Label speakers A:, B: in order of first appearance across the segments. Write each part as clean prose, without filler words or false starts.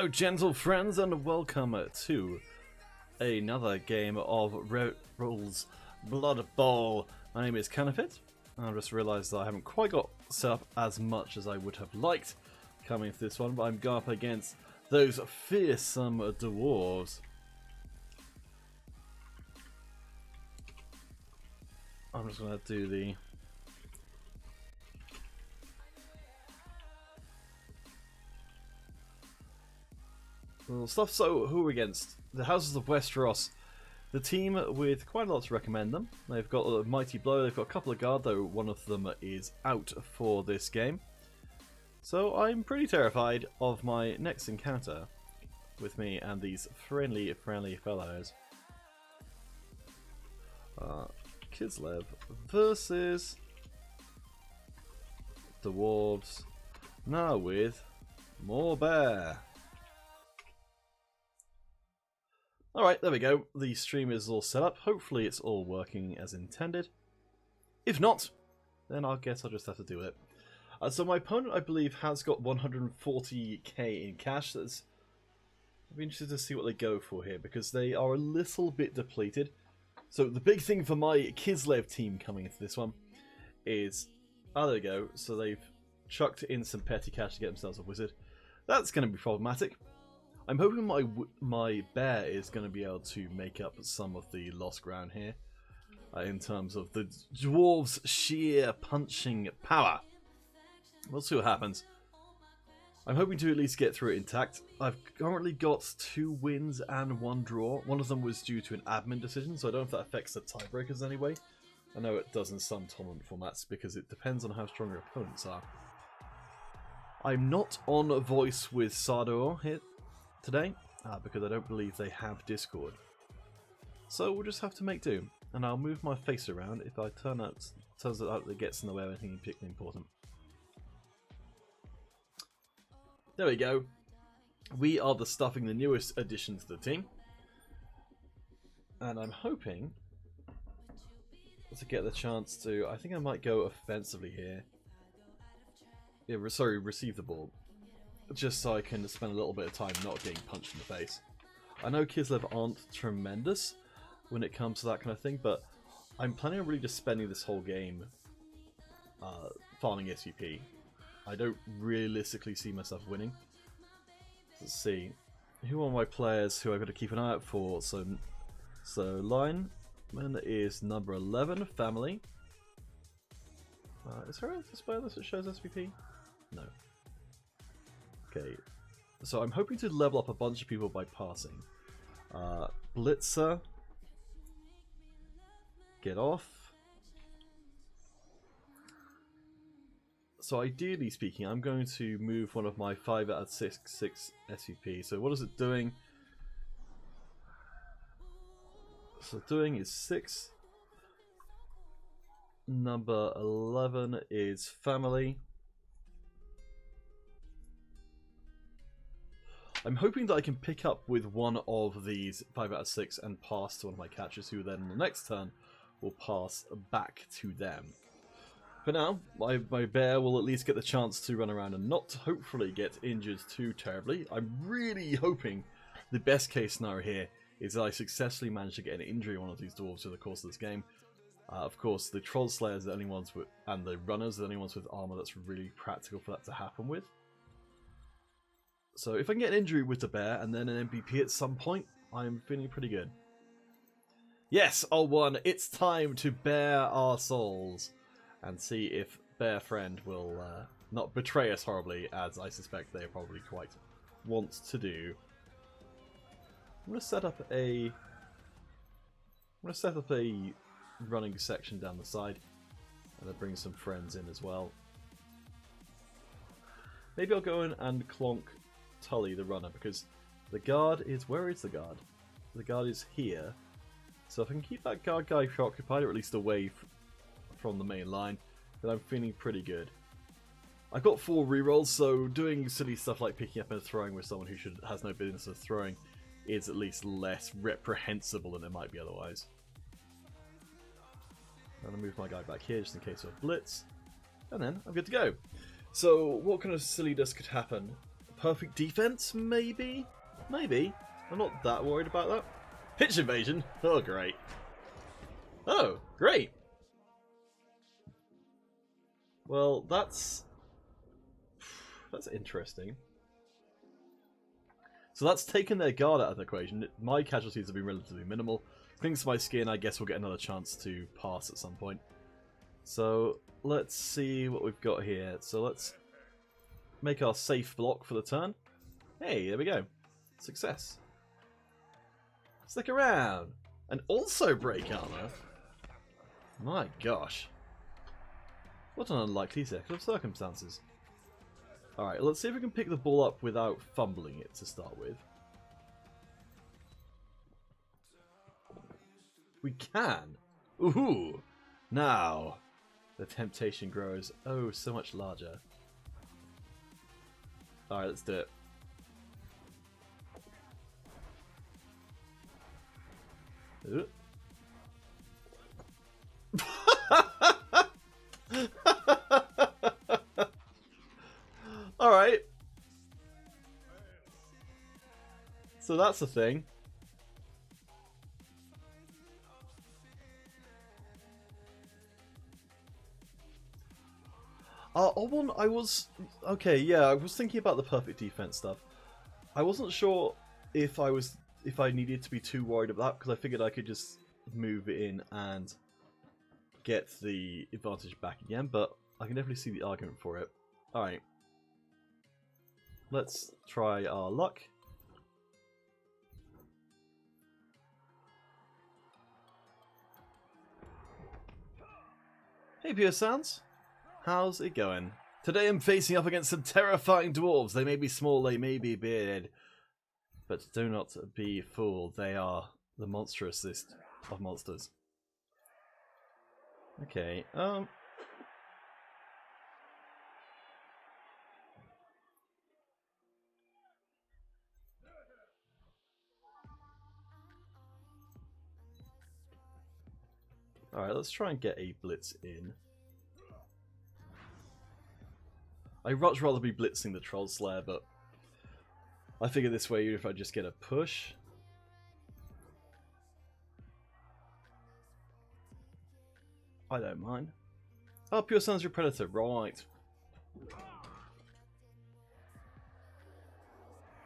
A: Hello gentle friends and welcome to another game of REBBL Blood Bowl. My name is Canifit. I just realised that I haven't quite got set up as much as I would have liked coming into this one, but I'm going up against those fearsome dwarves. I'm just going to do the little stuff. So, who are we against? The Houses of Westeros. The team with quite a lot to recommend them. They've got a Mighty Blow, they've got a couple of guard, though one of them is out for this game. So I'm pretty terrified of my next encounter with me and these friendly fellows. Kislev versus Dwarves, now with more bear. Alright, there we go. The stream is all set up. Hopefully it's all working as intended. If not, then I guess I'll just have to do it. So my opponent, I believe, has got 140k in cash. I'll be interested to see what they go for here, because they are a little bit depleted. So the big thing for my Kislev team coming into this one is... oh, there we go. So they've chucked in some petty cash to get themselves a wizard. That's going to be problematic. I'm hoping my bear is going to be able to make up some of the lost ground here in terms of the dwarves' sheer punching power. We'll see what happens. I'm hoping to at least get through it intact. I've currently got 2 wins and 1 draw. One of them was due to an admin decision, so I don't know if that affects the tiebreakers anyway. I know it does in some tournament formats because it depends on how strong your opponents are. I'm not on voice with Sardor here today, because I don't believe they have Discord. So we'll just have to make do, and I'll move my face around if I turns out it gets in the way of anything particularly important. There we go. We are the stuffing, the newest addition to the team, and I'm hoping to get the chance to, I think I might go offensively here. Yeah, sorry, receive the ball. Just so I can spend a little bit of time not getting punched in the face. I know Kislev aren't tremendous when it comes to that kind of thing, but I'm planning on really just spending this whole game farming SVP. I don't realistically see myself winning. Let's see. Who are my players who I've got to keep an eye out for? So lineman is number 11, family. Is there a display that shows SVP? No. Okay, so I'm hoping to level up a bunch of people by passing. Blitzer. Get off. So ideally speaking, I'm going to move one of my 5 out of 6 SVP. So what is it doing? So doing is 6. Number 11 is family. I'm hoping that I can pick up with one of these 5 out of 6 and pass to one of my catchers, who then in the next turn will pass back to them. For now, my bear will at least get the chance to run around and not hopefully get injured too terribly. I'm really hoping the best case scenario here is that I successfully manage to get an injury on one of these dwarves through the course of this game. Of course, the troll slayers are the only ones with, and the runners are the only ones with armor that's really practical for that to happen with. So if I can get an injury with the bear and then an MVP at some point, I'm feeling pretty good. Yes, R1, it's time to bare our souls and see if Bear Friend will not betray us horribly, as I suspect they probably quite want to do. I'm going to set up a running section down the side, and then bring some friends in as well. Maybe I'll go in and clonk Tully the runner, because the guard is... where is the guard? The guard is here. So if I can keep that guard guy preoccupied, or at least away from the main line, then I'm feeling pretty good. I've got 4 rerolls, so doing silly stuff like picking up and throwing with someone who has no business of throwing is at least less reprehensible than it might be otherwise. I'm going to move my guy back here just in case of a blitz, and then I'm good to go. So what kind of silliness could happen perfect defense, maybe? Maybe. I'm not that worried about that. Pitch invasion? Oh, great. Oh, great. Well, that's interesting. So that's taken their guard out of the equation. My casualties have been relatively minimal. Thanks to my skin, I guess we'll get another chance to pass at some point. So let's see what we've got here. So let's make our safe block for the turn. Hey, there we go. Success. Stick around. And also break armor. My gosh. What an unlikely set of circumstances. Alright, let's see if we can pick the ball up without fumbling it to start with. We can! Ooh! Now, the temptation grows oh so much larger. Alright, let's do it. Alright. So that's the thing. One, I was... Okay, yeah, I was thinking about the perfect defense stuff. I wasn't sure if I needed to be too worried about that, because I figured I could just move it in and get the advantage back again, but I can definitely see the argument for it. Alright. Let's try our luck. Hey Pure Sounds, how's it going? Today I'm facing up against some terrifying dwarves. They may be small, they may be bearded, but do not be fooled. They are the monstrousest of monsters. Okay, Alright, let's try and get a blitz in. I'd much rather be blitzing the Troll Slayer, but I figure this way, even if I just get a push. I don't mind. Oh, Pure Sun's your Predator, right.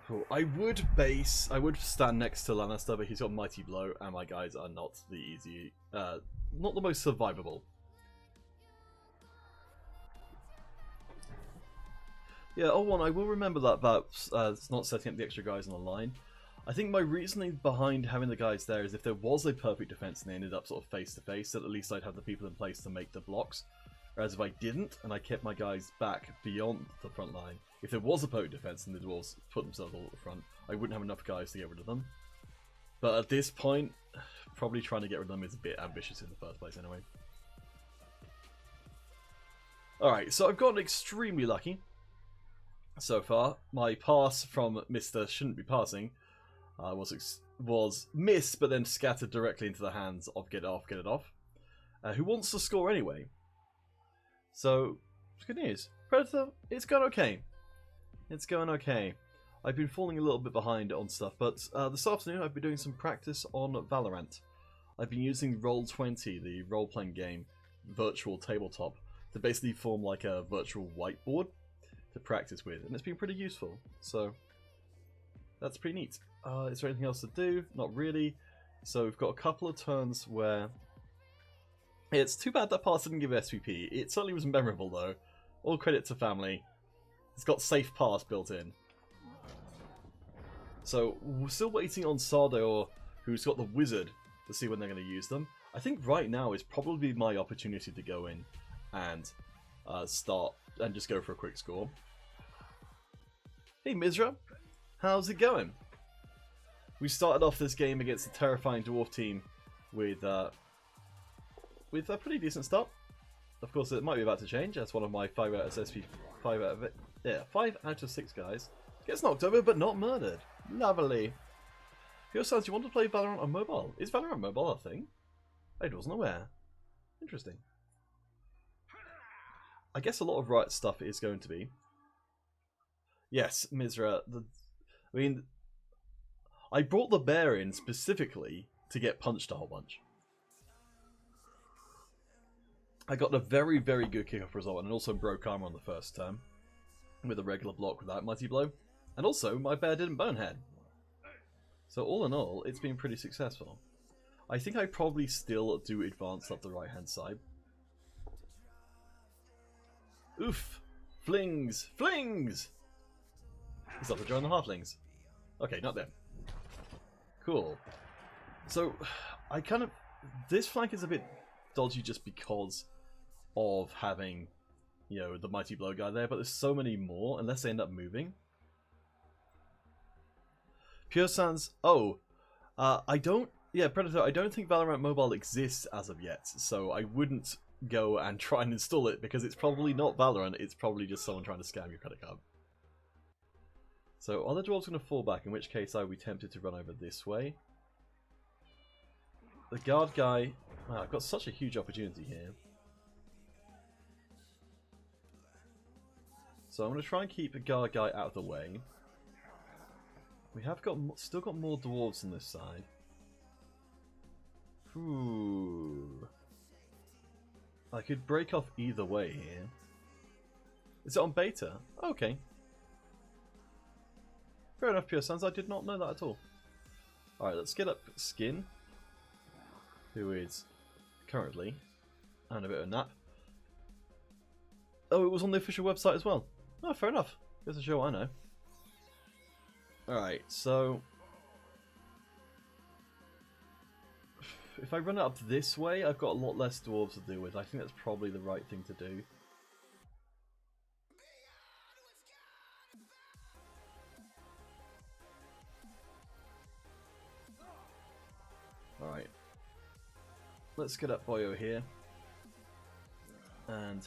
A: Cool. I would stand next to Lannister, but he's got Mighty Blow, and my guys are not the easy, not the most survivable. Yeah, one, I will remember that about not setting up the extra guys on the line. I think my reasoning behind having the guys there is if there was a perfect defense and they ended up sort of face to face, that at least I'd have the people in place to make the blocks. Whereas if I didn't, and I kept my guys back beyond the front line, if there was a perfect defense and the Dwarves put themselves all at the front, I wouldn't have enough guys to get rid of them. But at this point, probably trying to get rid of them is a bit ambitious in the first place anyway. Alright, so I've gotten extremely lucky so far. My pass from Mr. Shouldn't Be Passing was missed, but then scattered directly into the hands of Get It Off, who wants to score anyway. So, it's good news. Predator, it's going okay. It's going okay. I've been falling a little bit behind on stuff, but this afternoon I've been doing some practice on Valorant. I've been using Roll20, the role-playing game, virtual tabletop, to basically form like a virtual whiteboard to practice with, and it's been pretty useful, so that's pretty neat. Is there anything else to do? Not really. So we've got a couple of turns where... It's too bad that pass didn't give SVP. It certainly was memorable though. All credit to family. It's got safe pass built in. So we're still waiting on Sardo, who's got the wizard, to see when they're going to use them. I think right now is probably my opportunity to go in and start and just go for a quick score. Hey Mizra, how's it going? We started off this game against a terrifying dwarf team with a pretty decent start. Of course, it might be about to change. That's one of my 5 out of 6 guys gets knocked over but not murdered. Lovely. Pure Sounds, you want to play Valorant on mobile? Is Valorant mobile a thing? I wasn't aware. Interesting. I guess a lot of Riot stuff is going to be. Yes, Mizra. I mean, I brought the bear in specifically to get punched a whole bunch. I got a very, very good kick-off result, and also broke armor on the first turn with a regular block without Mighty Blow. And also, my bear didn't bonehead. So all in all, it's been pretty successful. I think I probably still do advance up the right-hand side. Oof! Flings! Flings! He's up to join the halflings. Okay, not them. Cool. So, I kind of... This flank is a bit dodgy just because of having, you know, the Mighty Blow guy there, but there's so many more, unless they end up moving. Pure Sans... Oh, I don't... Yeah, Predator, I don't think Valorant Mobile exists as of yet, so I wouldn't go and try and install it, because it's probably not Valorant, it's probably just someone trying to scam your credit card. So, are the dwarves going to fall back, in which case I would be tempted to run over this way. The guard guy... Wow, I've got such a huge opportunity here. So I'm going to try and keep a guard guy out of the way. We have still got more dwarves on this side. Ooh. I could break off either way here. Is it on beta? Okay. Fair enough, Pure Sans. I did not know that at all. Alright, let's get up Skin, who is currently having a bit of a nap. Oh, it was on the official website as well. Oh, fair enough. Goes to show I know. Alright, so... If I run it up this way, I've got a lot less dwarves to deal with. I think that's probably the right thing to do. Alright. Let's get up Boyo here. And...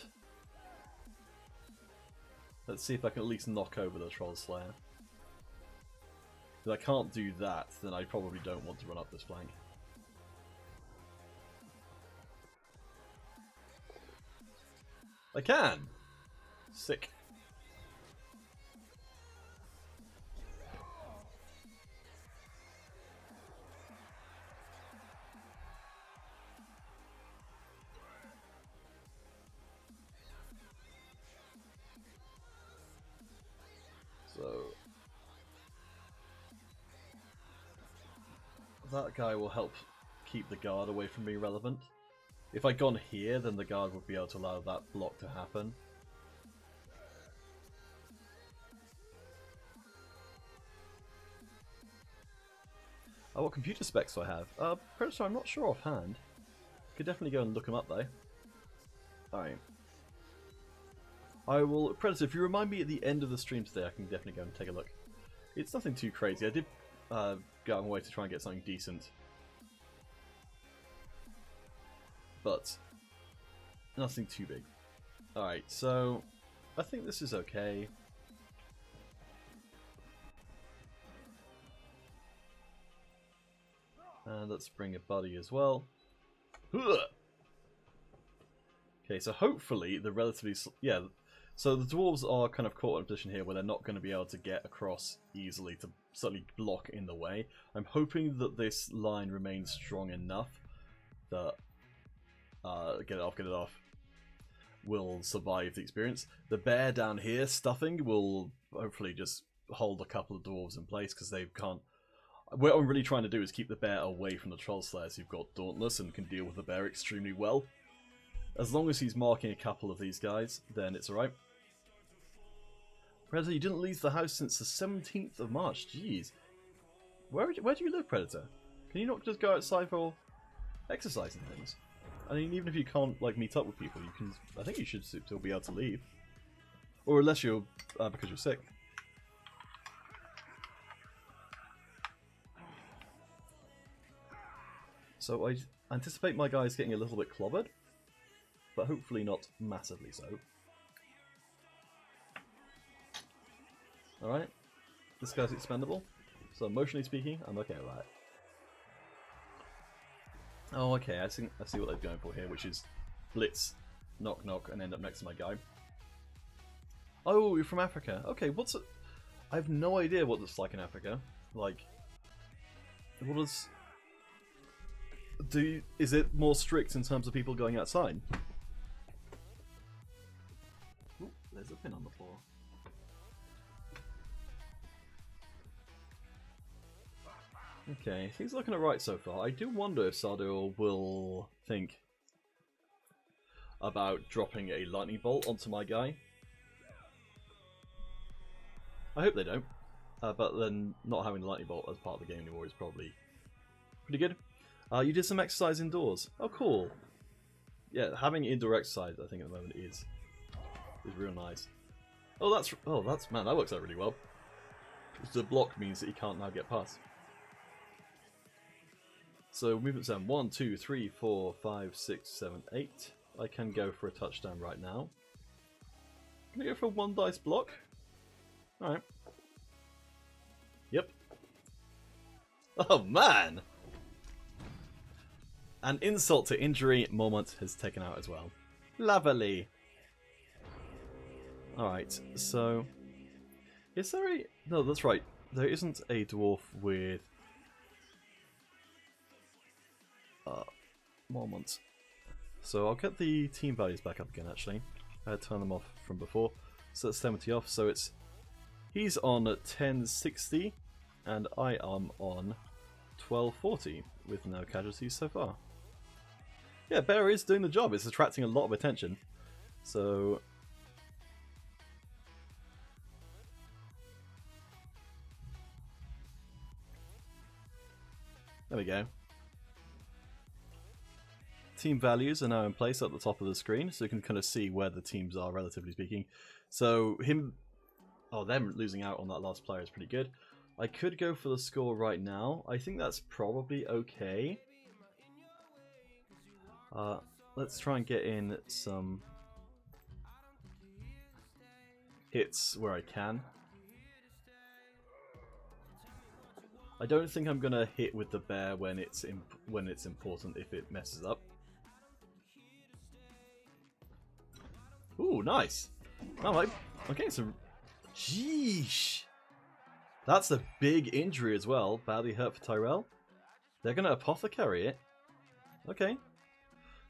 A: let's see if I can at least knock over the Troll Slayer. If I can't do that, then I probably don't want to run up this flank. I can! Sick. So... that guy will help keep the guard away from being relevant. If I'd gone here, then the guard would be able to allow that block to happen. Oh, what computer specs do I have? Predator, I'm not sure offhand. Could definitely go and look them up though. Alright. I will... Predator, if you remind me at the end of the stream today, I can definitely go and take a look. It's nothing too crazy. I did go out of my way to try and get something decent. But nothing too big. Alright, so I think this is okay. And let's bring a buddy as well. Okay, so hopefully the relatively... yeah, so the dwarves are kind of caught in a position here where they're not going to be able to get across easily to suddenly block in the way. I'm hoping that this line remains strong enough that... get it off, will survive the experience. The bear down here, stuffing, will hopefully just hold a couple of dwarves in place because they can't... What I'm really trying to do is keep the bear away from the troll slayers who've got Dauntless and can deal with the bear extremely well. As long as he's marking a couple of these guys, then it's alright. Predator, you didn't leave the house since the 17th of March. Jeez. Where do you live, Predator? Can you not just go outside for exercise and things? I mean, even if you can't like meet up with people, you can. I think you should still be able to leave, or unless you're because you're sick. So I anticipate my guys getting a little bit clobbered, but hopefully not massively so. All right, this guy's expendable, so emotionally speaking, I'm okay with that. Oh, okay, I see what they're going for here, which is blitz, knock knock, and end up next to my guy. Oh, you're from Africa. Okay, what's it? I have no idea what it's like in Africa. Like, what does... Is it more strict in terms of people going outside? Ooh, there's a pin on the floor. Okay, things are looking alright so far. I do wonder if Sardur will think about dropping a lightning bolt onto my guy. I hope they don't. But then not having the lightning bolt as part of the game anymore is probably pretty good. You did some exercise indoors. Oh, cool. Yeah, having indoor exercise, I think at the moment is real nice. Oh, that's man, that works out really well. The block means that he can't now get past. So movement 7, 1, 2, 3, 4, 5, 6, 7, 8. I can go for a touchdown right now. Can I go for a 1 dice block? Alright. Yep. Oh man! An insult to injury moment has taken out as well. Lovely. Alright, so... Is there a... No, that's right. There isn't a dwarf with... moments. So I'll get the team values back up again actually. I had turned them off from before. So that's 70 off, so it's... He's on 1060 and I am on 1240 with no casualties so far. Yeah, Bear is doing the job. It's attracting a lot of attention. So... There we go. Team values are now in place at the top of the screen, so you can kind of see where the teams are, relatively speaking. So them losing out on that last player is pretty good. I could go for the score right now. I think that's probably okay. Let's try and get in some hits where I can. I don't think I'm gonna hit with the bear when it's important if it messes up. Ooh, nice. Oh, I'm getting some... Jeesh. That's a big injury as well. Badly hurt for Tyrell. They're going to apothecary it. Okay.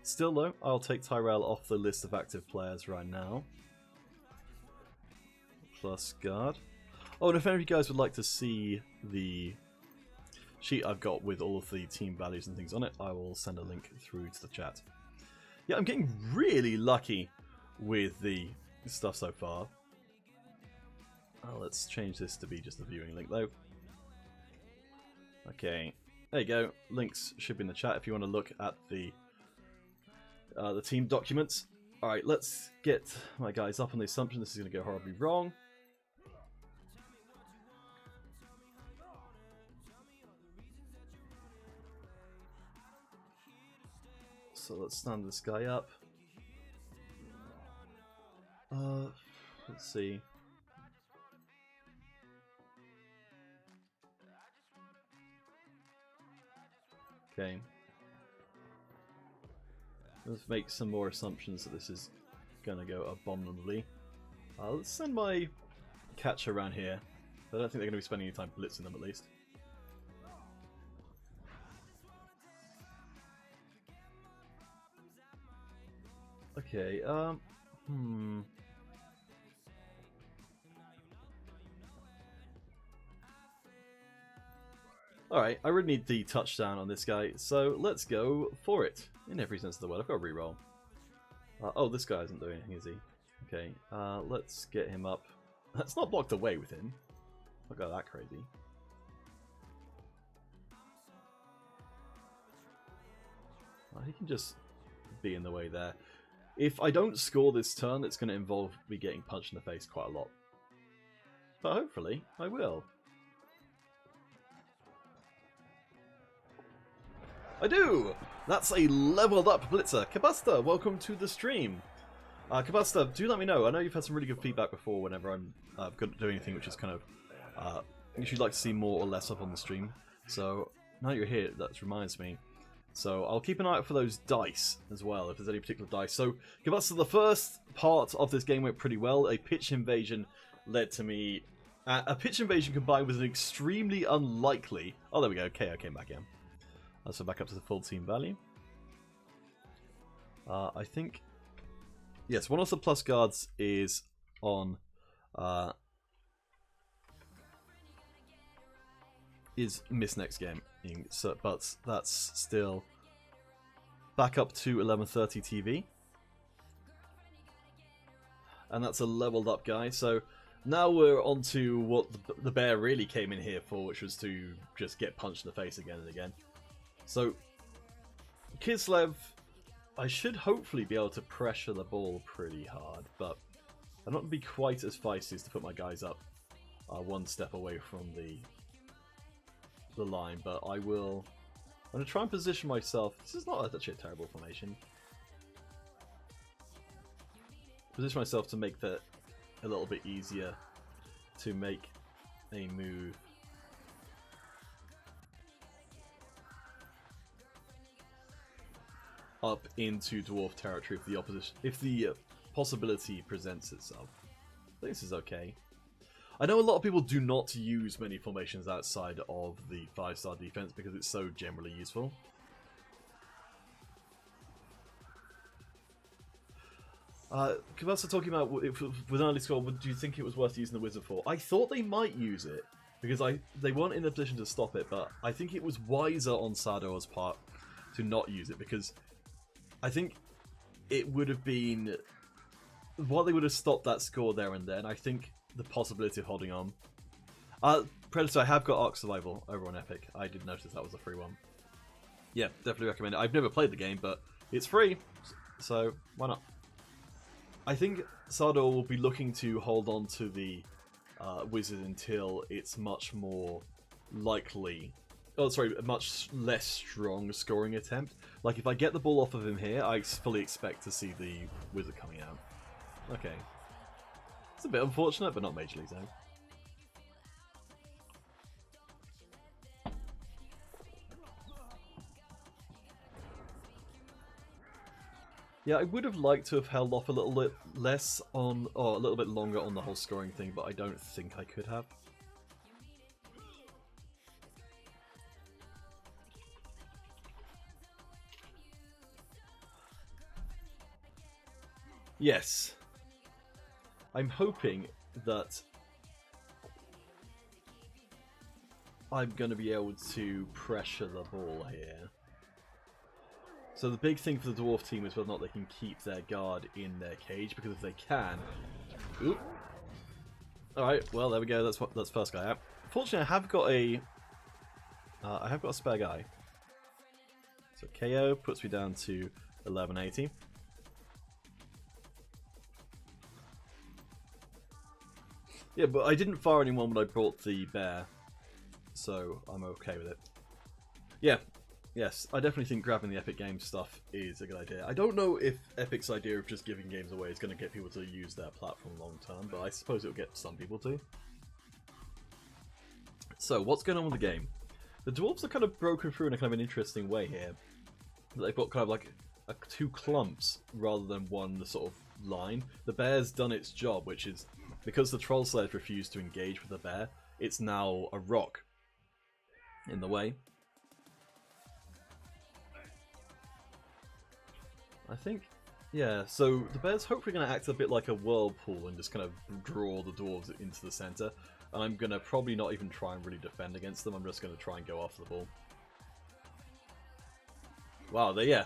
A: Still though, I'll take Tyrell off the list of active players right now. Plus guard. Oh, and if any of you guys would like to see the sheet I've got with all of the team values and things on it, I will send a link through to the chat. Yeah, I'm getting really lucky with the stuff so far. Let's change this to be just a viewing link though. Okay, there you go. Links should be in the chat if you want to look at the team documents. Alright, let's get my guys up on the assumption this is going to go horribly wrong. So let's stand this guy up. Let's see. Okay. Let's make some more assumptions that this is gonna go abominably. Let's send my catcher around here. I don't think they're gonna be spending any time blitzing them at least. Okay, Alright, I really need the touchdown on this guy, so let's go for it. In every sense of the word. I've got a reroll. Oh, this guy isn't doing anything, is he? Okay, let's get him up. That's not blocked away with him. Not go that crazy. He can just be in the way there. If I don't score this turn, it's going to involve me getting punched in the face quite a lot. But hopefully, I will. I do! That's a leveled up Blitzer. Kabusta, welcome to the stream. Kabusta, do let me know. I know you've had some really good feedback before whenever I'm doing anything which is kind of... you'd like to see more or less of on the stream. So, now you're here, that reminds me. So, I'll keep an eye out for those dice as well, if there's any particular dice. So, Kabusta, the first part of this game went pretty well. A pitch invasion led to me A pitch invasion combined with an extremely unlikely... Oh, there we go. KO came back in. So back up to the full team value. I think... Yes, one of the plus guards is on... is missed next game. So, but that's still back up to 1130 TV. And that's a leveled up guy. So now we're on to what the bear really came in here for, which was to just get punched in the face again and again. So Kislev, I should hopefully be able to pressure the ball pretty hard, but I'm not going to be quite as feisty as to put my guys up one step away from the line, but I will... I'm going to try and position myself... This is not actually a terrible formation. Position myself to make that a little bit easier to make a move. Up into dwarf territory if the possibility presents itself. I think this is okay. I know a lot of people do not use many formations outside of the 5-star defense because it's so generally useful. Kavasa talking about with an early score, do you think it was worth using the wizard for? I thought they might use it because they weren't in the position to stop it, but I think it was wiser on Sador's part to not use it because I think it would have been... While they would have stopped that score there and then, I think the possibility of holding on. Predator, I have got Ark Survival over on Epic. I did notice that was a free one. Yeah, definitely recommend it. I've never played the game, but it's free, so why not? I think Sador will be looking to hold on to the wizard until it's much more likely... Oh, sorry, a much less strong scoring attempt. Like, if I get the ball off of him here, I fully expect to see the wizard coming out. Okay. It's a bit unfortunate, but not majorly so. Yeah, I would have liked to have held off a little bit less on, or a little bit longer on the whole scoring thing, but I don't think I could have. Yes. I'm hoping that I'm going to be able to pressure the ball here. So the big thing for the dwarf team is whether or not they can keep their guard in their cage, because if they can... Oop. Alright, well there we go, that's first guy out. Fortunately I have got a spare guy. So KO puts me down to 1180. Yeah, but I didn't fire anyone when I brought the bear, so I'm okay with it. Yeah, yes, I definitely think grabbing the Epic Games stuff is a good idea. I don't know if Epic's idea of just giving games away is going to get people to use their platform long term, but I suppose it'll get some people to. So, what's going on with the game? The Dwarves are kind of broken through in a kind of an interesting way here. They've got kind of like two clumps rather than one sort of line. The bear's done its job, which is... Because the troll slayers refused to engage with the bear, it's now a rock in the way. I think, yeah, so the bear's hopefully going to act a bit like a whirlpool and just kind of draw the dwarves into the centre. And I'm going to probably not even try and really defend against them, I'm just going to try and go after the ball. Wow, yeah.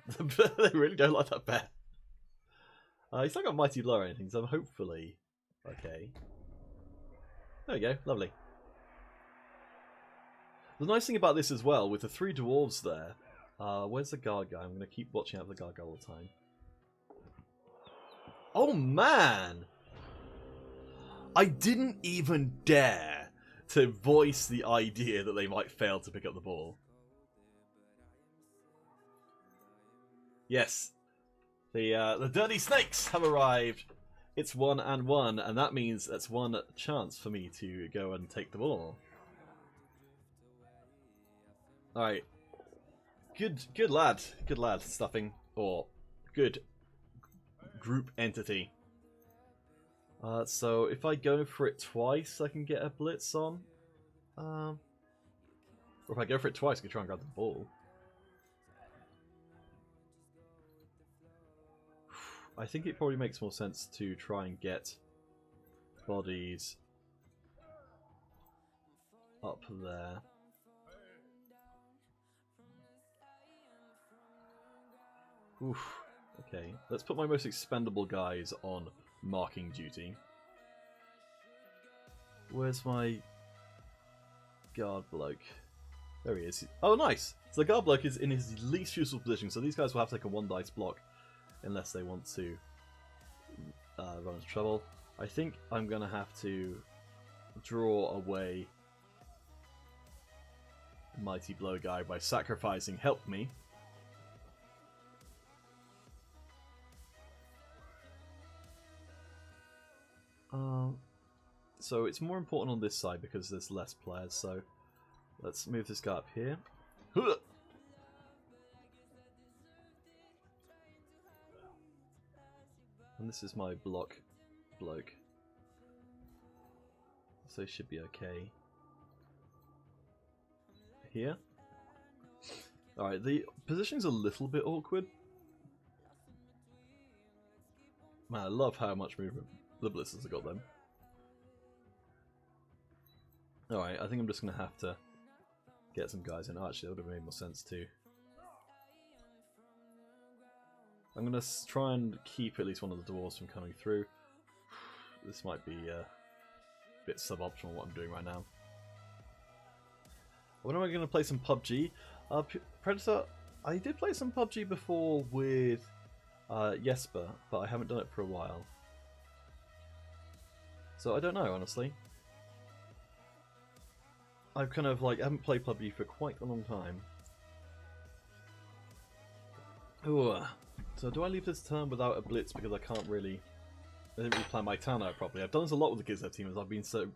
A: They really don't like that bear. He's not got Mighty Blow or anything, so hopefully... Okay. There we go, lovely. The nice thing about this as well, with the 3 dwarves there... where's the guard guy? I'm going to keep watching out for the guard guy all the time. Oh man! I didn't even dare to voice the idea that they might fail to pick up the ball. Yes. The dirty snakes have arrived. It's 1-1, and that means that's one chance for me to go and take the ball. Alright. Good lad. Good lad, Stuffing. Or good group entity. So if I go for it twice, I can get a blitz on. Or if I go for it twice, I can try and grab the ball. I think it probably makes more sense to try and get bodies up there. Oof. Okay, let's put my most expendable guys on marking duty. Where's my guard bloke? There he is. Oh, nice! So the guard bloke is in his least useful position, so these guys will have to take a 1 dice block unless they want to run into trouble. I think I'm going to have to draw away Mighty Blow guy by sacrificing Help Me. So it's more important on this side because there's less players, so let's move this guy up here. And this is my block bloke. So he should be okay. Here. Alright, the positioning's a little bit awkward. Man, I love how much movement the blitzers have got them. Alright, I think I'm just going to have to get some guys in. Oh, actually, that would have made more sense too. I'm going to try and keep at least one of the dwarves from coming through. This might be a bit suboptimal what I'm doing right now. When am I going to play some PUBG? Predator, I did play some PUBG before with Jesper, but I haven't done it for a while. So I don't know, honestly. I've kind of I haven't played PUBG for quite a long time. Ooh. So do I leave this turn without a blitz because I didn't really plan my turn out properly. I've done this a lot with the Kislev team as I've been so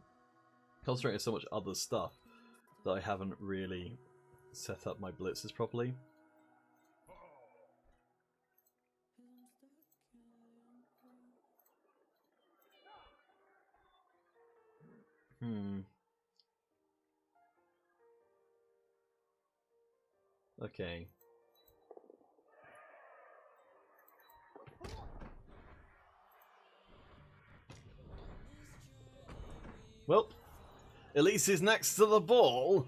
A: concentrating on so much other stuff that I haven't really set up my blitzes properly. Okay. Well, Elise is next to the ball.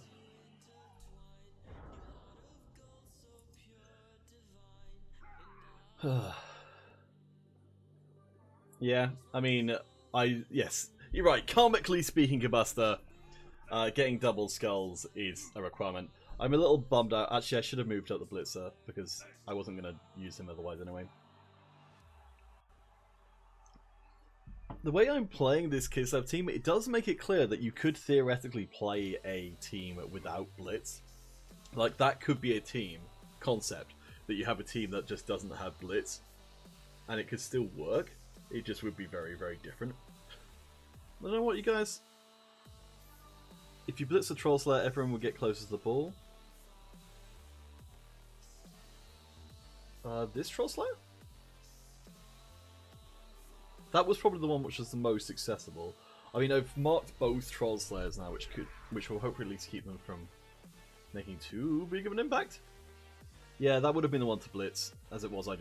A: Yeah, I mean, yes, you're right. Karmically speaking, Gabuster, getting double skulls is a requirement. I'm a little bummed out. Actually, I should have moved up the blitzer because I wasn't going to use him otherwise anyway. The way I'm playing this Kislev team, it does make it clear that you could theoretically play a team without blitz. Like, that could be a team concept, that you have a team that just doesn't have blitz, and it could still work. It just would be very, very different. I don't know what you guys... If you blitz a Troll Slayer, everyone will get closer to the ball. This Troll Slayer? That was probably the one which was the most accessible. I mean, I've marked both Troll Slayers now, which will hopefully at least keep them from making too big of an impact. Yeah, that would have been the one to blitz. As it was, I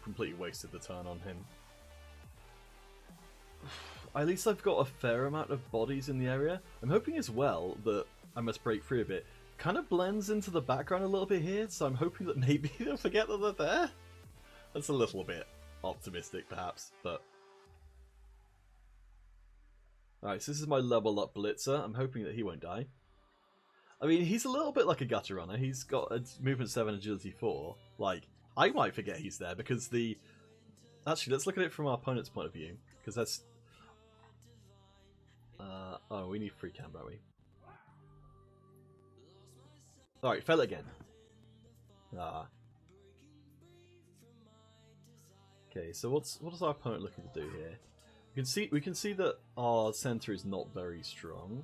A: completely wasted the turn on him. At least I've got a fair amount of bodies in the area. I'm hoping as well that I must break free a bit. Kind of blends into the background a little bit here, so I'm hoping that maybe they'll forget that they're there. That's a little bit optimistic, perhaps, but... Alright, so this is my level up blitzer. I'm hoping that he won't die. I mean, he's a little bit like a gutter runner. He's got a movement 7, agility 4. Like, I might forget he's there because the... Actually, let's look at it from our opponent's point of view, because that's... oh, we need free cam, don't we? Alright, fail it again. Okay, so what is our opponent looking to do here? We can see that our center is not very strong.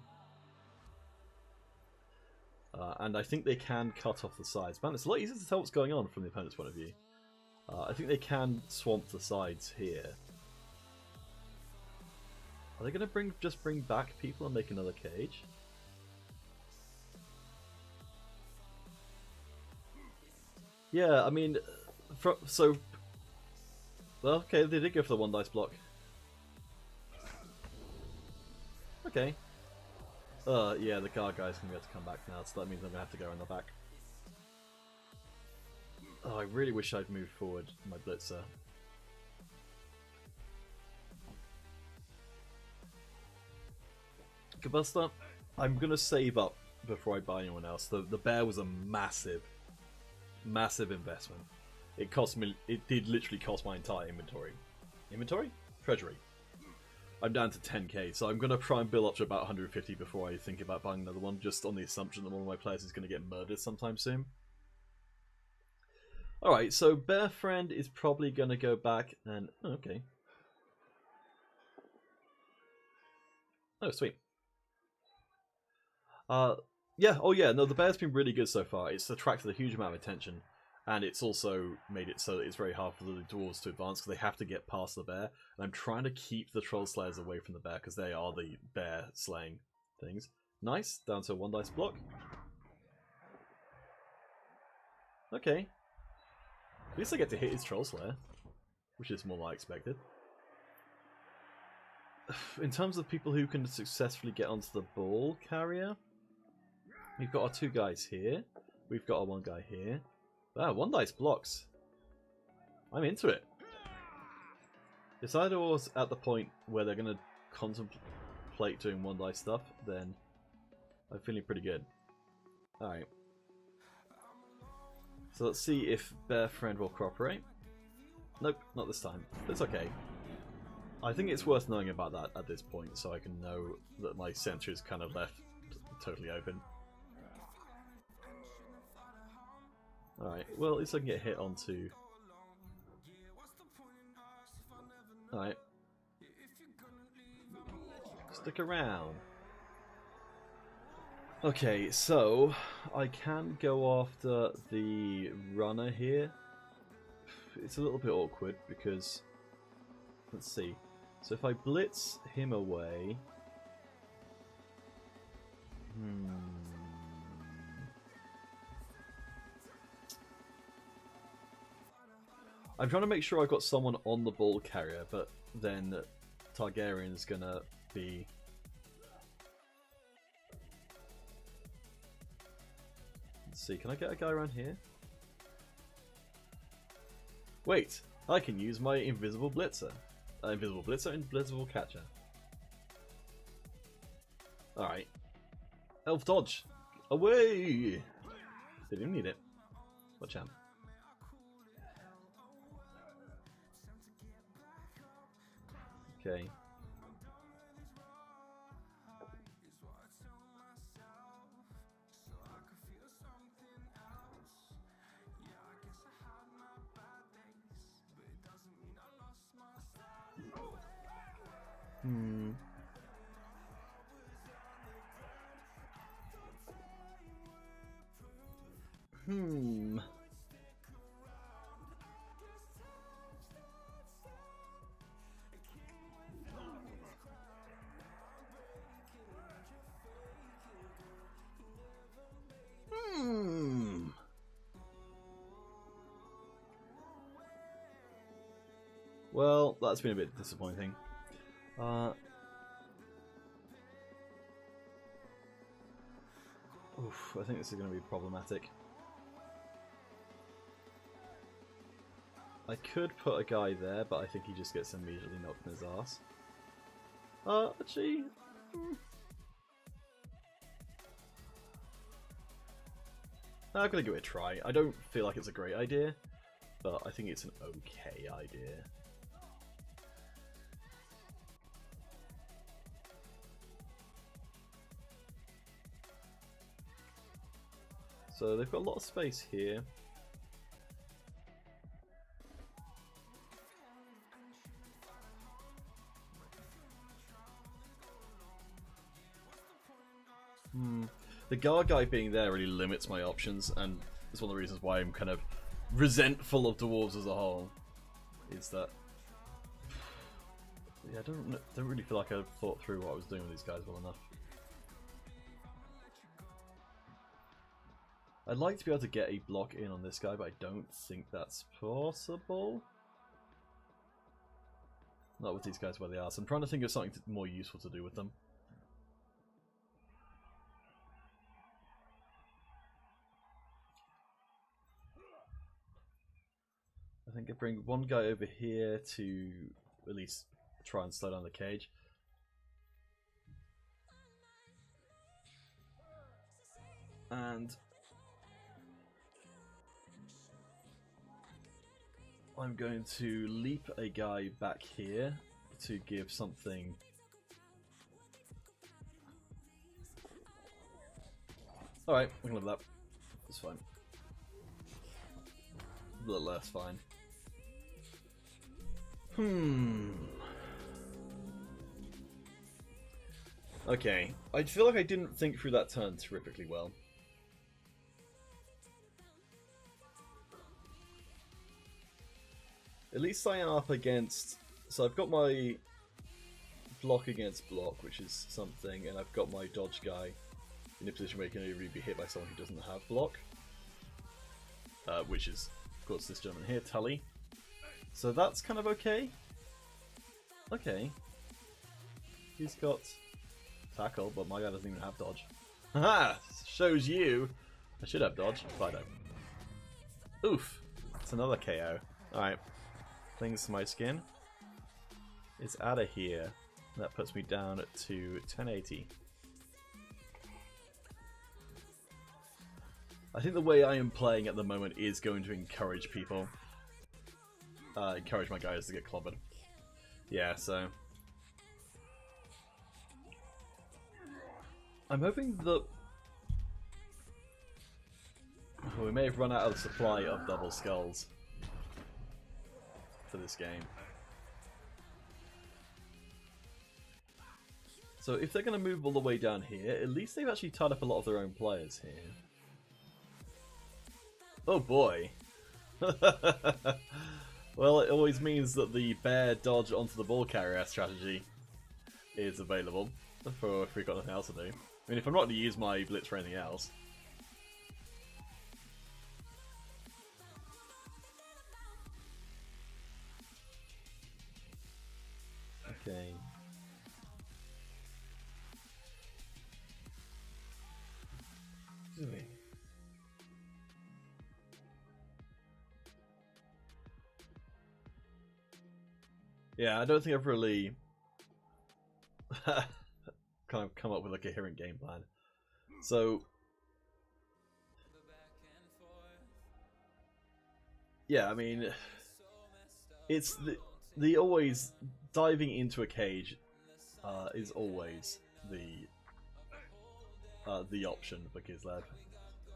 A: And I think they can cut off the sides. Man, it's a lot easier to tell what's going on from the opponent's point of view. I think they can swamp the sides here. Are they going to just bring back people and make another cage? Yeah, I mean, so... Well, okay, they did go for the 1 dice block. Okay. Yeah, the guard guy's going to be able to come back now, so that means I'm going to have to go in the back. Oh, I really wish I'd moved forward my blitzer. Kabusta, I'm going to save up before I buy anyone else. The bear was a massive investment. It cost me. It did literally cost my entire inventory. Treasury. I'm down to 10k, so I'm going to try and build up to about 150 before I think about buying another one, just on the assumption that one of my players is going to get murdered sometime soon. Alright, so Bear Friend is probably going to go back and... Oh, okay. Oh, sweet. Yeah, oh yeah, no, the bear's been really good so far. It's attracted a huge amount of attention, and it's also made it so that it's very hard for the dwarves to advance because they have to get past the bear. And I'm trying to keep the troll slayers away from the bear because they are the bear slaying things. Nice, down to a 1 dice block. Okay. At least I get to hit his troll slayer, which is more than I expected. In terms of people who can successfully get onto the ball carrier, we've got our 2 guys here. We've got our 1 guy here. Wow, 1 dice blocks. I'm into it. If Sidor was at the point where they're going to contemplate doing 1 dice stuff, then I'm feeling pretty good. Alright. So let's see if Bear Friend will cooperate. Nope, not this time. It's okay. I think it's worth knowing about that at this point, so I can know that my sentry is kind of left totally open. Alright, well at least I can get hit onto... Alright. Stick around. Okay, so I can go after the runner here. It's a little bit awkward because... Let's see. So if I blitz him away... I'm trying to make sure I've got someone on the ball carrier, but then Targaryen's gonna be... Let's see, can I get a guy around here? Wait, I can use my invisible blitzer. Invisible blitzer, invisible catcher. Alright. Elf dodge! Away! Didn't even need it. Watch out. Okay. Well, that's been a bit disappointing. Oof, I think this is going to be problematic. I could put a guy there, but I think he just gets immediately knocked in his ass. Actually... I'm going to give it a try. I don't feel like it's a great idea, but I think it's an okay idea. So they've got a lot of space here. The guard guy being there really limits my options, and it's one of the reasons why I'm kind of resentful of dwarves as a whole. Is that Yeah, I don't really feel like I thought through what I was doing with these guys well enough. I'd like to be able to get a block in on this guy, but I don't think that's possible. Not with these guys where they are, so I'm trying to think of something more useful to do with them. I think I bring one guy over here to at least try and slow down the cage. And I'm going to leap a guy back here to give something. Alright, we can live with that. It's fine. A little less fine. Okay, I feel like I didn't think through that turn terrifically well. At least I am up against... So I've got my block against block, which is something, and I've got my dodge guy in a position where he can only be hit by someone who doesn't have block. Which is, of course, this gentleman here, Tully. So that's kind of okay. Okay. He's got tackle, but my guy doesn't even have dodge. Haha! Shows you! I should have dodge, but I don't. Oof! It's another KO. Alright. Clings to my skin. It's out of here. That puts me down to 1080. I think the way I am playing at the moment is going to encourage people. Encourage my guys to get clobbered. Yeah, so... I'm hoping that... we may have run out of the supply of double skulls for this game. So if they're going to move all the way down here, at least they've actually tied up a lot of their own players here. Oh boy. Well, it always means that the bear dodge onto the ball carrier strategy is available for if we've got nothing else to do. I mean, if I'm not going to use my blitz for anything else. Okay. Yeah, I don't think I've really kind of come up with a coherent game plan. So yeah, I mean, it's the always diving into a cage is always the option for Kislev.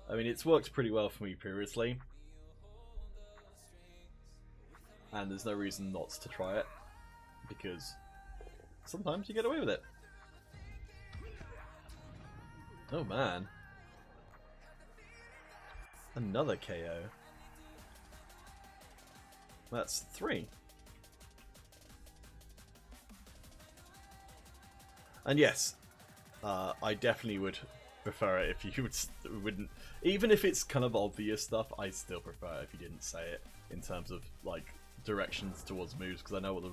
A: I mean, it's worked pretty well for me previously, and there's no reason not to try it, because sometimes you get away with it. Oh man. Another KO. That's 3. And yes, I definitely would prefer it if you wouldn't... Even if it's kind of obvious stuff, I still prefer it if you didn't say it in terms of, like, directions towards moves, because I know what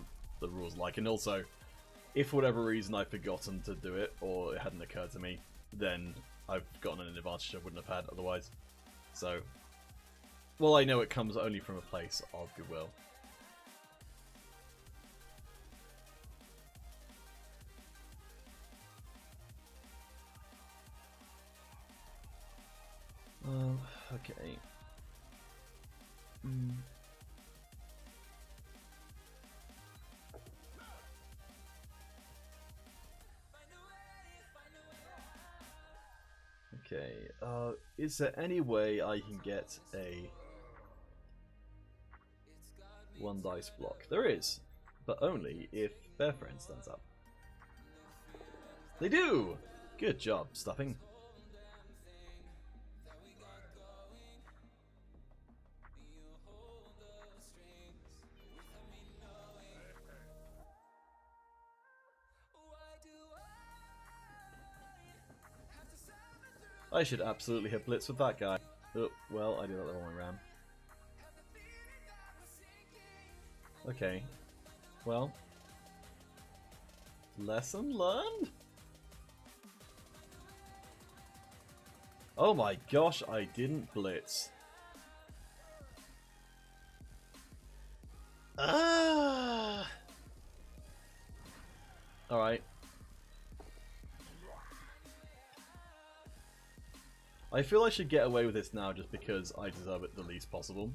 A: the rules are like. And also, if for whatever reason I've forgotten to do it, or it hadn't occurred to me, then I've gotten an advantage I wouldn't have had otherwise. So, well, I know it comes only from a place of goodwill. Okay. Okay, is there any way I can get a 1 dice block? There is, but only if Bear Friend stands up. They do! Good job, Stuffing. I should absolutely have blitzed with that guy. Oh, well, I did that the wrong way around. Okay. Well. Lesson learned? Oh my gosh, I didn't blitz. Ah! Alright. I feel I should get away with this now just because I deserve it the least possible.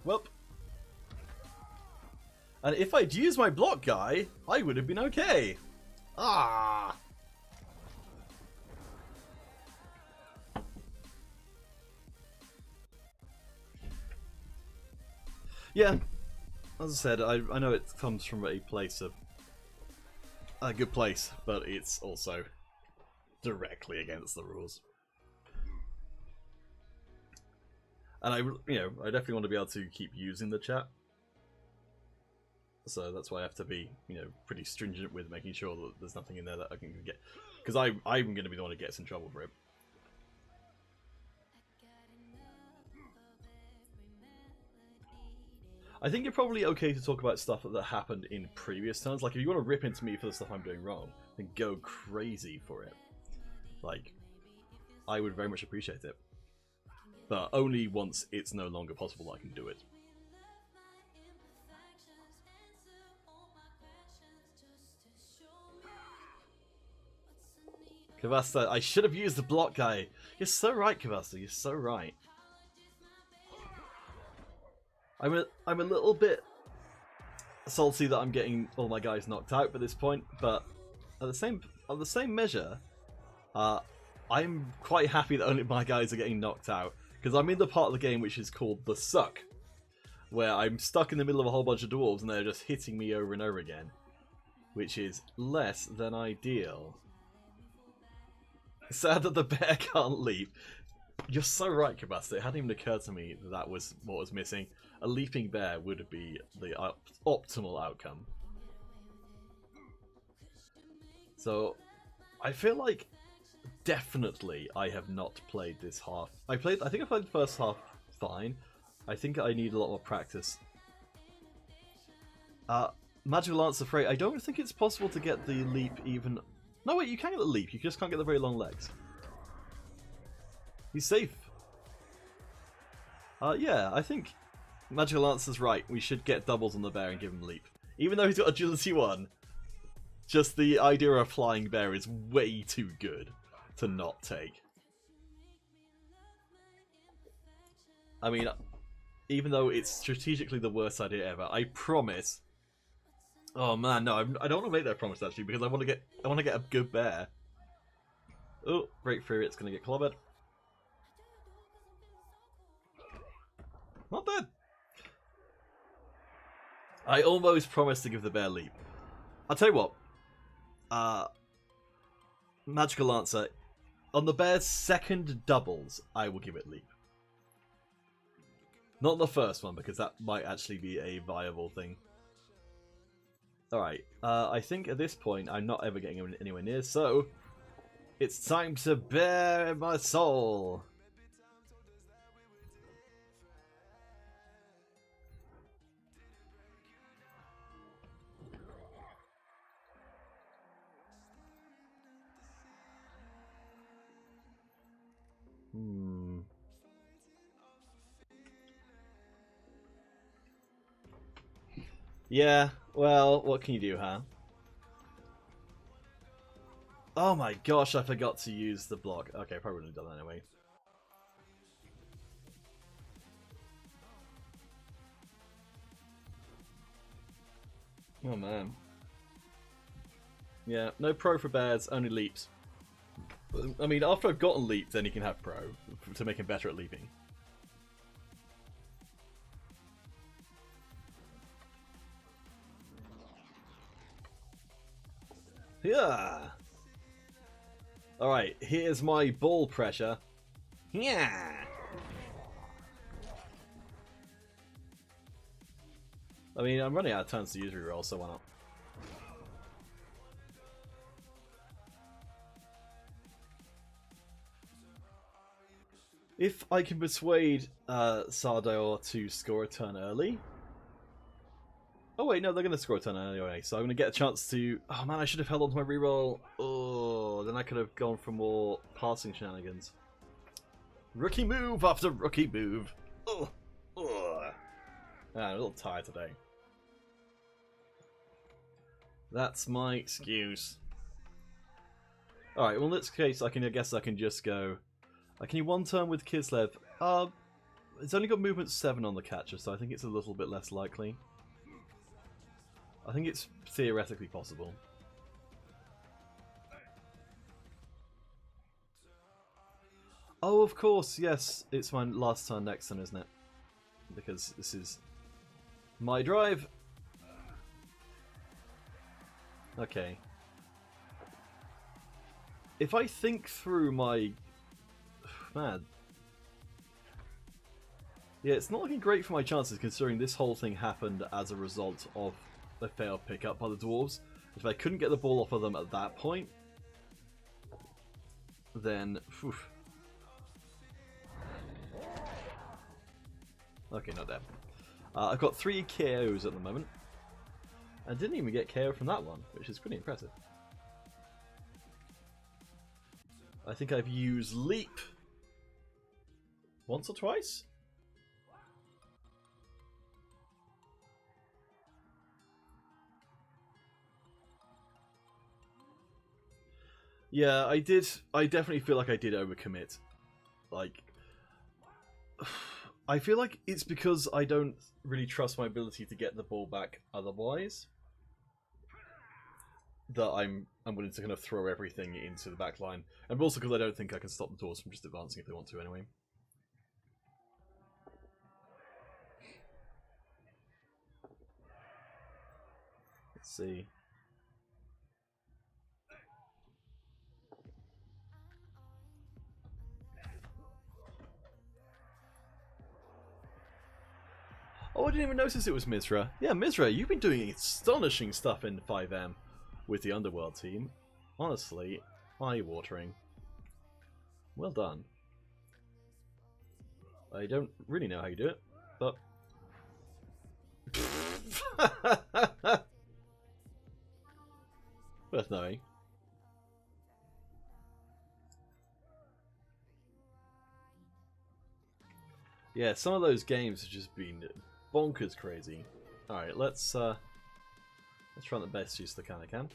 A: Well. And if I'd used my block guy, I would have been okay. Ah! Yeah, as I said, I know it comes from a place of a good place, but it's also directly against the rules. And I definitely want to be able to keep using the chat. So that's why I have to be, pretty stringent with making sure that there's nothing in there that I can get, because I'm going to be the one who gets in trouble for it. I think you're probably okay to talk about stuff that happened in previous turns. Like, if you want to rip into me for the stuff I'm doing wrong, then go crazy for it. Like, I would very much appreciate it. But only once it's no longer possible I can do it. Kavasta, I should have used the block guy. You're so right, Kavasta, you're so right. I'm a little bit salty that I'm getting all my guys knocked out at this point, but at the same measure, I'm quite happy that only my guys are getting knocked out, because I'm in the part of the game which is called the suck, where I'm stuck in the middle of a whole bunch of dwarves and they're just hitting me over and over again, which is less than ideal. Sad that the bear can't leap. You're so right, Kabasta. It hadn't even occurred to me that that was what was missing. A leaping bear would be the optimal outcome. So, I feel like definitely I have not played this half. I think I played the first half fine. I think I need a lot more practice. Magical Lance of Frey. I don't think it's possible to get the leap even. No, wait, you can get the leap. You just can't get the very long legs. He's safe. Yeah, I think Magical Lance is right. We should get doubles on the bear and give him leap. Even though he's got agility 1, just the idea of a flying bear is way too good to not take. I mean, even though it's strategically the worst idea ever, I promise. Oh man, no, I don't want to make that promise actually, because I want to get a good bear. Oh, breakthrough! It's gonna get clobbered. Not dead. I almost promised to give the bear leap. I'll tell you what. Magical Lancer, on the bear's second doubles, I will give it leap. Not the first one, because that might actually be a viable thing. Alright, I think at this point I'm not ever getting anywhere near, so it's time to bare my soul. Yeah, well, what can you do, huh? Oh my gosh, I forgot to use the block. Okay, probably wouldn't have done that anyway. Oh man. Yeah, no pro for bears, only leaps. I mean, after I've gotten leap, then you can have pro to make him better at leaping. Yeah. All right, here's my ball pressure. Yeah. I mean, I'm running out of turns to use reroll, so why not? If I can persuade Sardaor to score a turn early... Oh wait, no, they're going to score a turn early anyway, so I'm going to get a chance to... Oh man, I should have held on to my reroll. Oh, then I could have gone for more passing shenanigans. Rookie move after rookie move. Oh, oh. I'm a little tired today. That's my excuse. Alright, well in this case, I guess I can just go... I can one turn with Kislev. It's only got movement 7 on the catcher, so I think it's a little bit less likely. I think it's theoretically possible. Oh, of course, yes. It's my last turn next turn, isn't it? Because this is my drive. Okay. If I think through my... Man. Yeah, it's not looking great for my chances considering this whole thing happened as a result of a failed pickup by the Dwarves. If I couldn't get the ball off of them at that point, then... Whew. Okay, not dead. I've got 3 KOs at the moment. I didn't even get KO from that one, which is pretty impressive. I think I've used Leap once or twice. Yeah, I did. I definitely feel like I did overcommit. Like, I feel like it's because I don't really trust my ability to get the ball back otherwise that I'm willing to kind of throw everything into the back line. And also because I don't think I can stop the Dwarves from just advancing if they want to anyway. Let's see. Oh, I didn't even notice it was Mizra. Yeah, Mizra, you've been doing astonishing stuff in 5M with the Underworld team. Honestly, eye-watering. Well done. I don't really know how you do it, but... worth knowing. Yeah, some of those games have just been bonkers crazy. Alright, let's try the best use of the can I can.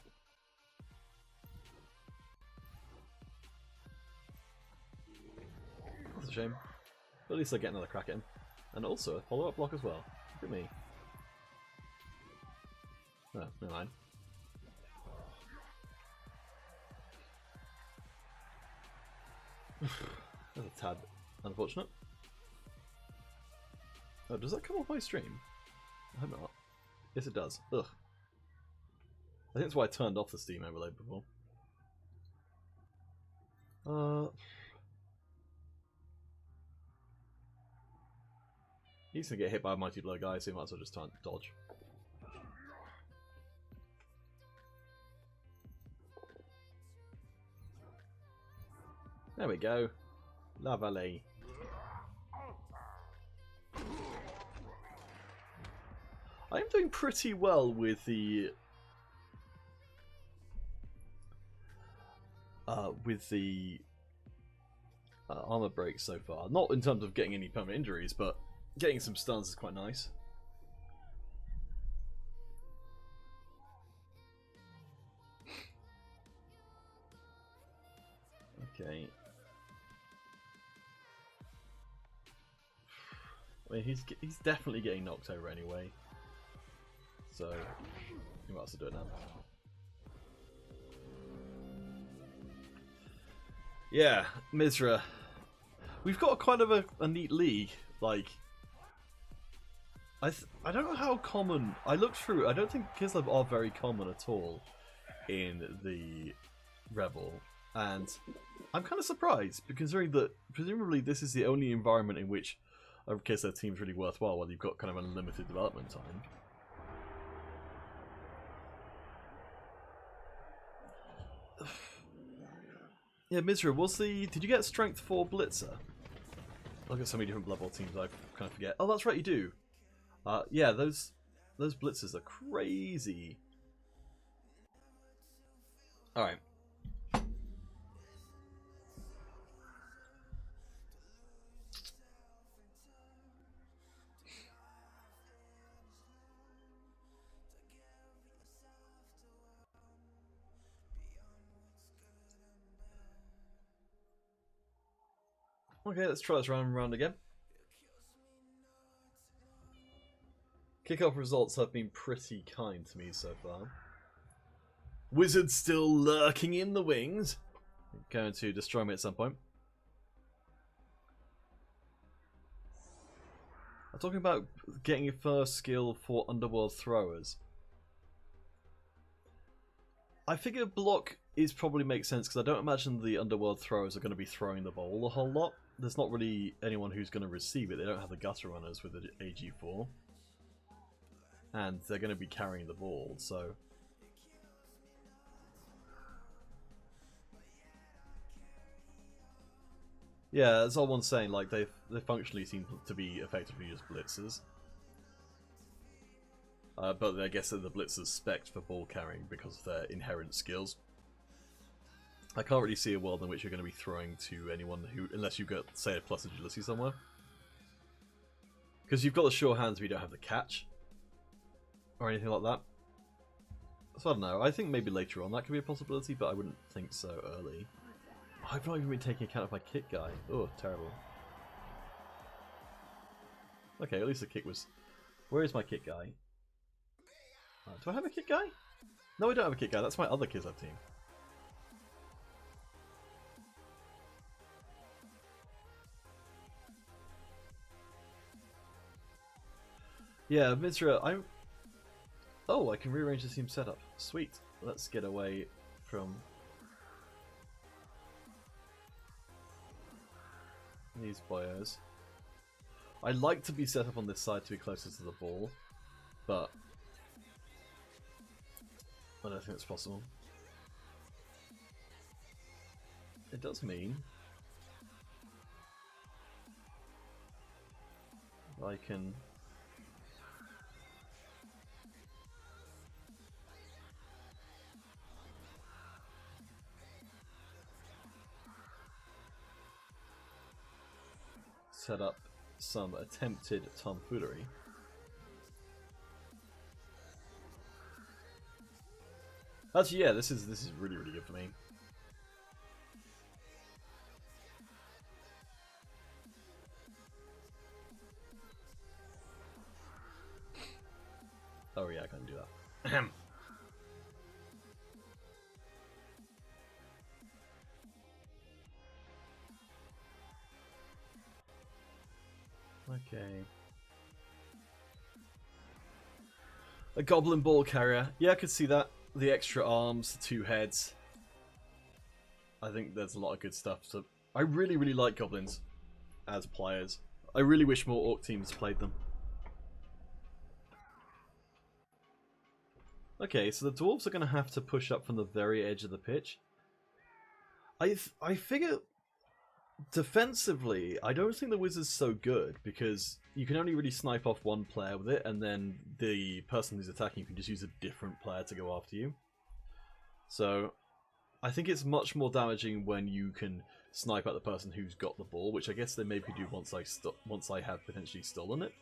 A: That's a shame. But at least I get another crack at him. And also a follow-up block as well. Look at me. No, never mind. That's a tad unfortunate. Oh, does that come off my stream? I hope not. Yes, it does. Ugh. I think that's why I turned off the Steam overlay before. He's gonna get hit by a mighty blow, guy, so he might as well just dodge. There we go. La Vallée. I am doing pretty well with the armor breaks so far. Not in terms of getting any permanent injuries, but getting some stuns is quite nice. Okay. I mean, he's definitely getting knocked over anyway. So, you might as well do it now. Yeah, Mizra. We've got kind of a neat league. Like, I don't know how common. I looked through. I don't think Kislev are very common at all in the REBBL, and I'm kind of surprised considering that presumably this is the only environment in which a Kislev team is really worthwhile, while you've got kind of unlimited development time. Yeah, Mizra, did you get strength 4 Blitzer? I've got so many different Blood Bowl teams I kind of forget. Oh, that's right, you do. Yeah, those blitzers are crazy. All right. Okay, let's try this round again. Kickoff results have been pretty kind to me so far. Wizard still lurking in the wings. Going to destroy me at some point. I'm talking about getting your first skill for Underworld Throwers. I figure block is probably makes sense because I don't imagine the Underworld Throwers are going to be throwing the ball a whole lot. There's not really anyone who's going to receive it. They don't have the gutter runners with the AG4. And they're going to be carrying the ball, so... Yeah, that's all one's saying, like, they functionally seem to be effectively just blitzers. But I guess they're the blitzers spec'd for ball carrying because of their inherent skills. I can't really see a world in which you're going to be throwing to anyone who, unless you've got, say, a plus agility somewhere. Because you've got the sure hands but you don't have the catch. Or anything like that. So I don't know, I think maybe later on that could be a possibility, but I wouldn't think so early. Oh, I've not even been taking account of my kick guy. Oh, terrible. Okay, at least the kick was... Where is my kick guy? Do I have a kick guy? No, I don't have a kick guy, that's my other Kislev team. Yeah, Mitra, I'm... Oh, I can rearrange the team setup. Sweet. Let's get away from these boyos. I'd like to be set up on this side to be closer to the ball, but I don't think it's possible. It does mean I can... set up some attempted tomfoolery. Actually, yeah, this is really good for me. Oh yeah, I can do that. Ahem. Okay. A goblin ball carrier. Yeah, I could see that. The extra arms, the 2 heads. I think there's a lot of good stuff. So I really like goblins as players. I really wish more orc teams played them. Okay, so the dwarves are going to have to push up from the very edge of the pitch. I figure defensively, I don't think the wizard's so good because you can only really snipe off one player with it, and then the person who's attacking you can just use a different player to go after you. So I think it's much more damaging when you can snipe at the person who's got the ball, which I guess they maybe do once I have potentially stolen it.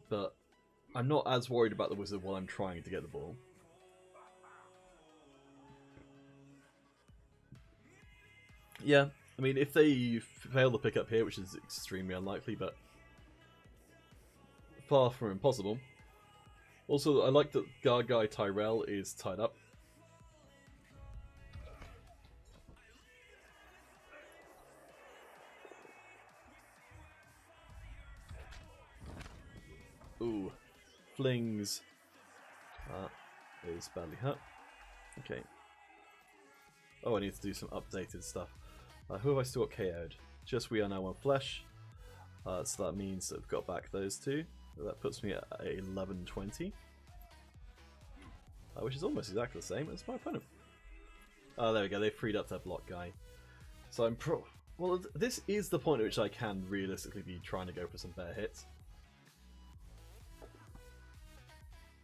A: But I'm not as worried about the wizard while I'm trying to get the ball. Yeah, I mean, if they fail to pick up here, which is extremely unlikely, but far from impossible. Also, I like that guard guy Tyrell is tied up. Ooh, flings. That is badly hurt. Okay. Oh, I need to do some updated stuff. Who have I still got KO'd? Just We Are Now One Flesh. So that means I've got back those 2. That puts me at 1120. Which is almost exactly the same as my opponent. Oh, there we go. They freed up their block guy. So I'm well, this is the point at which I can realistically be trying to go for some fair hits.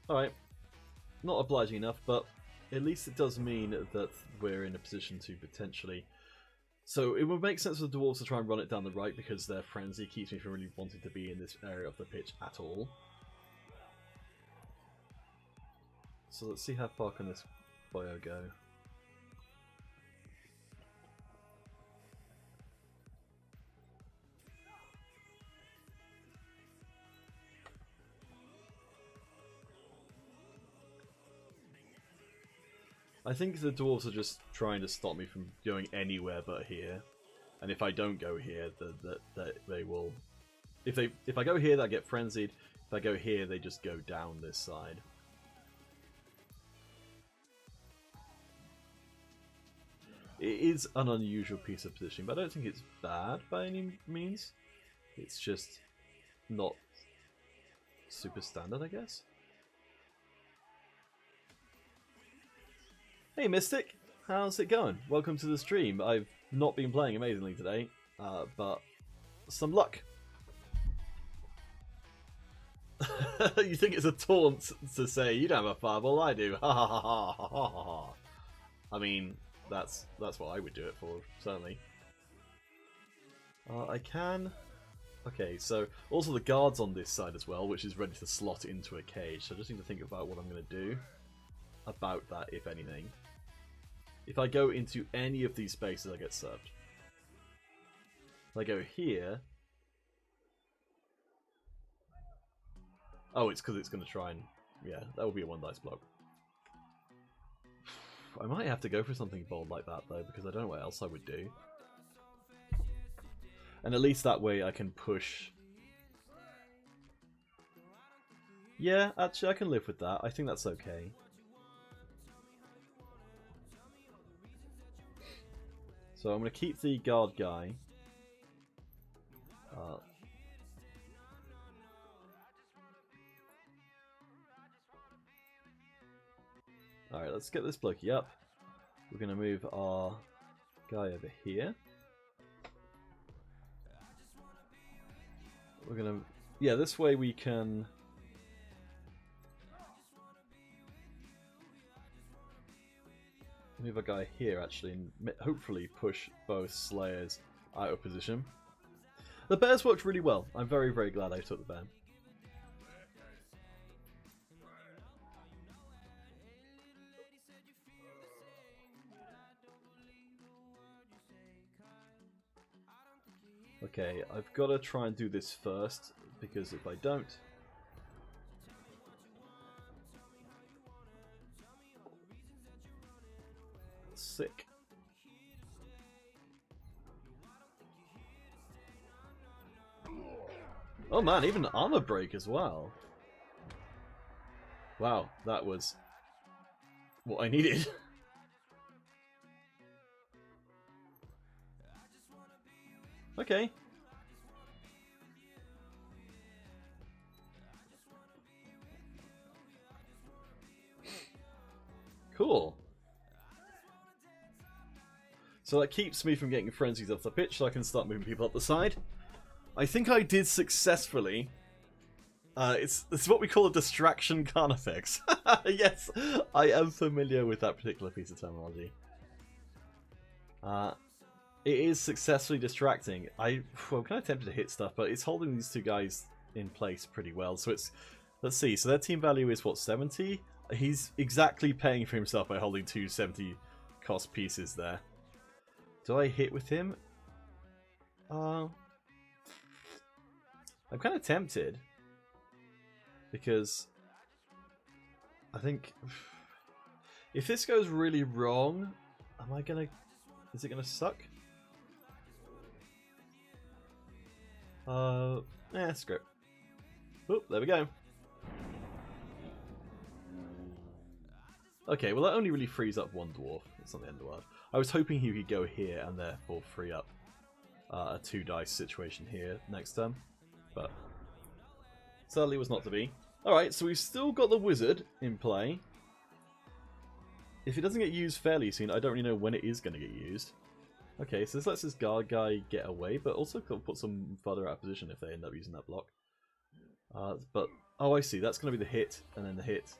A: Alright. Not obliging enough, but at least it does mean that we're in a position to potentially... So it would make sense for the Dwarves to try and run it down the right because their frenzy keeps me from really wanting to be in this area of the pitch at all. So let's see how far can this bio go. I think the Dwarves are just trying to stop me from going anywhere but here. And if I don't go here, that they will... If I go here, they get frenzied. If I go here, they just go down this side. It is an unusual piece of positioning, but I don't think it's bad by any means. It's just not super standard, I guess. Hey Mystic, how's it going? Welcome to the stream. I've not been playing amazingly today, but some luck. You think it's a taunt to say you don't have a fireball? I do. Ha ha ha ha ha ha ha. I mean, that's what I would do it for, certainly. I can. Okay, so also the guard's on this side as well, which is ready to slot into a cage. So I just need to think about what I'm going to do about that, if anything. If I go into any of these spaces, I get served. If I go here... Oh, it's because it's going to try and... Yeah, that will be a one dice block. I might have to go for something bold like that, though, because I don't know what else I would do. And at least that way I can push... Yeah, actually I can live with that. I think that's okay. So I'm going to keep the guard guy. Alright, let's get this blokey up. We're going to move our guy over here. We're going to... Yeah, this way we can... move a guy here actually and hopefully push both Slayers out of position. The bears worked really well. I'm very, very glad I took the bear. Okay, I've got to try and do this first because if I don't... Sick. Oh man, even armor break as well. Wow, that was what I needed. Okay. Cool. So that keeps me from getting frenzies off the pitch, so I can start moving people up the side. I think I did successfully. It's what we call a distraction carnifex. Yes, I am familiar with that particular piece of terminology. It is successfully distracting. I'm kind of tempted to hit stuff, but it's holding these two guys in place pretty well. So it's... Let's see, so their team value is what, 70? He's exactly paying for himself by holding two 70 cost pieces there. Do I hit with him? I'm kind of tempted. Because I think if this goes really wrong, am I gonna... Is it gonna suck? Screw it. Oh, there we go. Okay, well that only really frees up one dwarf. It's not the end of the world. I was hoping he could go here and therefore free up a 2 dice situation here next turn, but sadly it was not to be. Alright, so we've still got the wizard in play. If it doesn't get used fairly soon, I don't really know when it is going to get used. Okay, so this lets this guard guy get away, but also could put some further out of position if they end up using that block. But, oh I see, that's going to be the hit, and then the hit.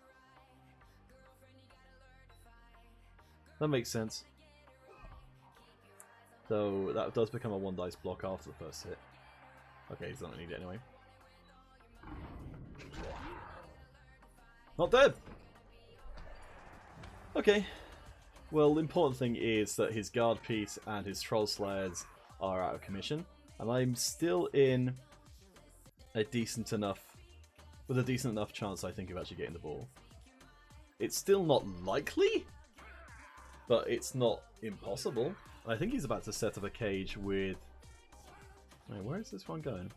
A: That makes sense. Though, that does become a 1 dice block after the first hit. Okay, he's not going to need it anyway. Not dead! Okay. Well, the important thing is that his guard piece and his troll slayers are out of commission. And I'm still in a decent enough... with a decent enough chance, I think, of actually getting the ball. It's still not likely, but it's not impossible. I think he's about to set up a cage with... Wait, where is this one going?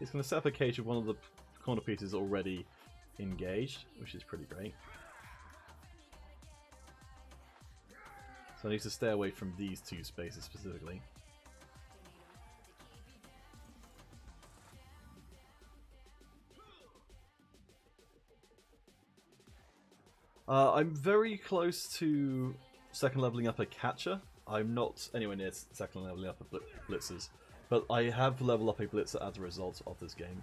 A: He's going to set up a cage with one of the corner pieces already engaged, which is pretty great. So I need to stay away from these two spaces specifically. I'm very close to second leveling up a catcher. I'm not anywhere near second leveling up a blitzers, but I have leveled up a blitzer as a result of this game.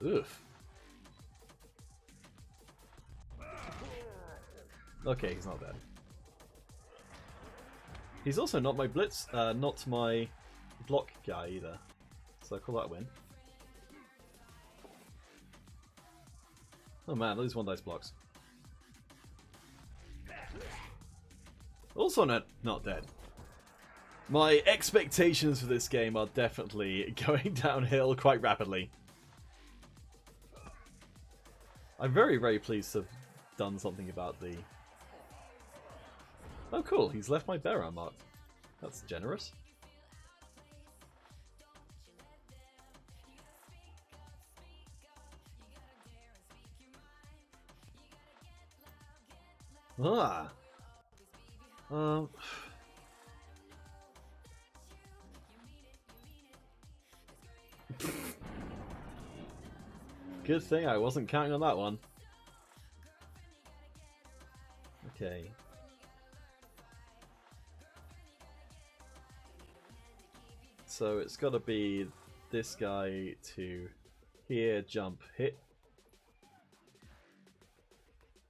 A: Oof. Okay, he's not dead. He's also not my blitz, not my block guy either. So I call that a win. Oh man, those 1 dice blocks. Also not dead. My expectations for this game are definitely going downhill quite rapidly. I'm very, very pleased to have done something about the... Oh cool, he's left my bear unmarked. That's generous. Ah. Good thing I wasn't counting on that one. Okay. So it's got to be this guy to here, jump, hit.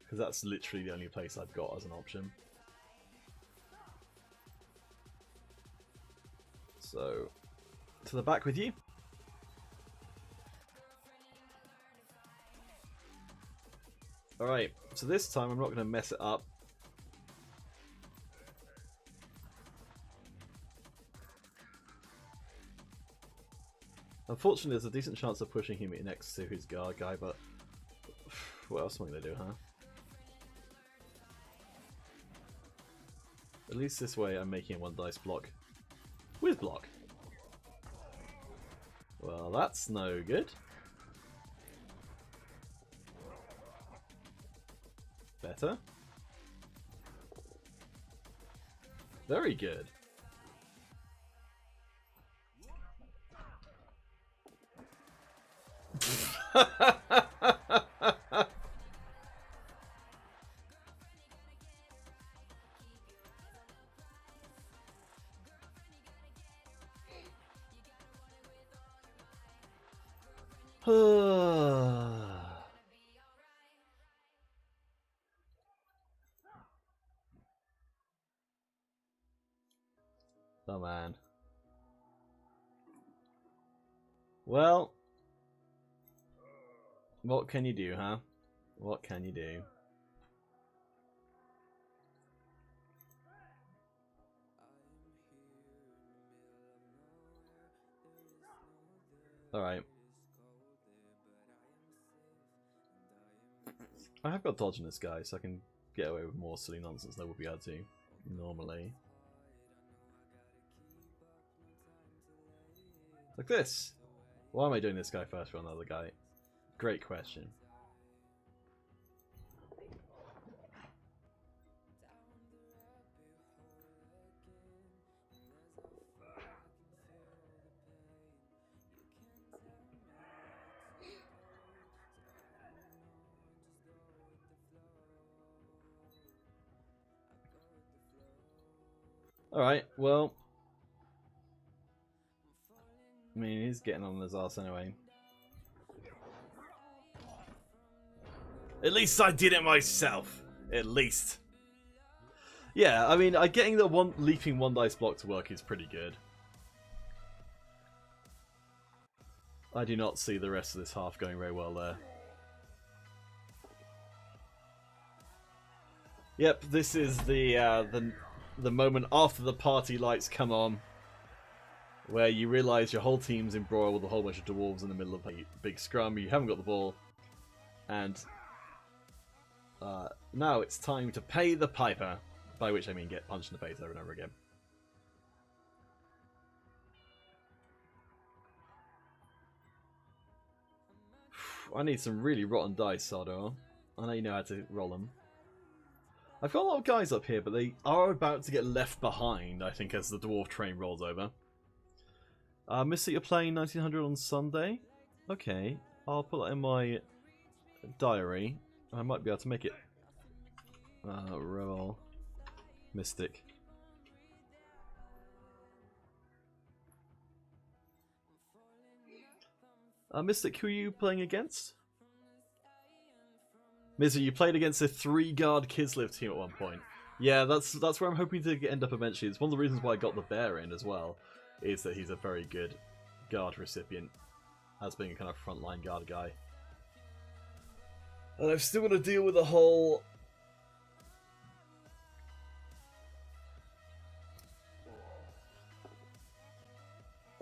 A: Because that's literally the only place I've got as an option. So, to the back with you. Alright, so this time I'm not going to mess it up. Unfortunately, there's a decent chance of pushing him next to his guard guy, but what else am I going to do, huh? At least this way I'm making a 1 dice block with block. Well, that's no good. Better. Very good. Oh man. Well, what can you do, huh? What can you do? Alright. I have got dodge in this guy, so I can get away with more silly nonsense than I would be able to normally. Like this. Why am I doing this guy first for another guy? Great question. Alright, well. I mean, he's getting on his arse anyway. At least I did it myself. At least. Yeah, I mean, getting the leaping one dice block to work is pretty good. I do not see the rest of this half going very well there. Yep, this is the moment after the party lights come on, where you realise your whole team's embroiled with a whole bunch of dwarves in the middle of a big scrum. You haven't got the ball, and now it's time to pay the piper. By which I mean get punched in the face over and over again. I need some really rotten dice, Sardo. I know you know how to roll them. I've got a lot of guys up here, but they are about to get left behind, I think, as the dwarf train rolls over. Mister, you're playing 1900 on Sunday? Okay, I'll put that in my diary. I might be able to make it. Roll. Mystic. Mystic, who are you playing against? Mister, you played against a 3-guard Kislev team at one point. Yeah, that's where I'm hoping to end up eventually. It's one of the reasons why I got the bear in as well, is that he's a very good guard recipient, as being a kind of frontline guard guy. And I've still got to deal with the whole...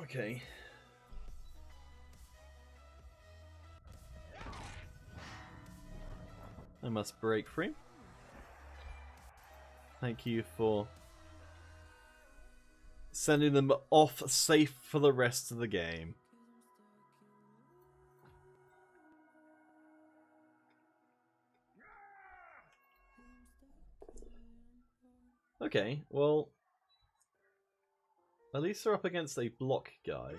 A: Okay. I must break free. Thank you for sending them off safe for the rest of the game. Okay, well, at least they're up against a block guy.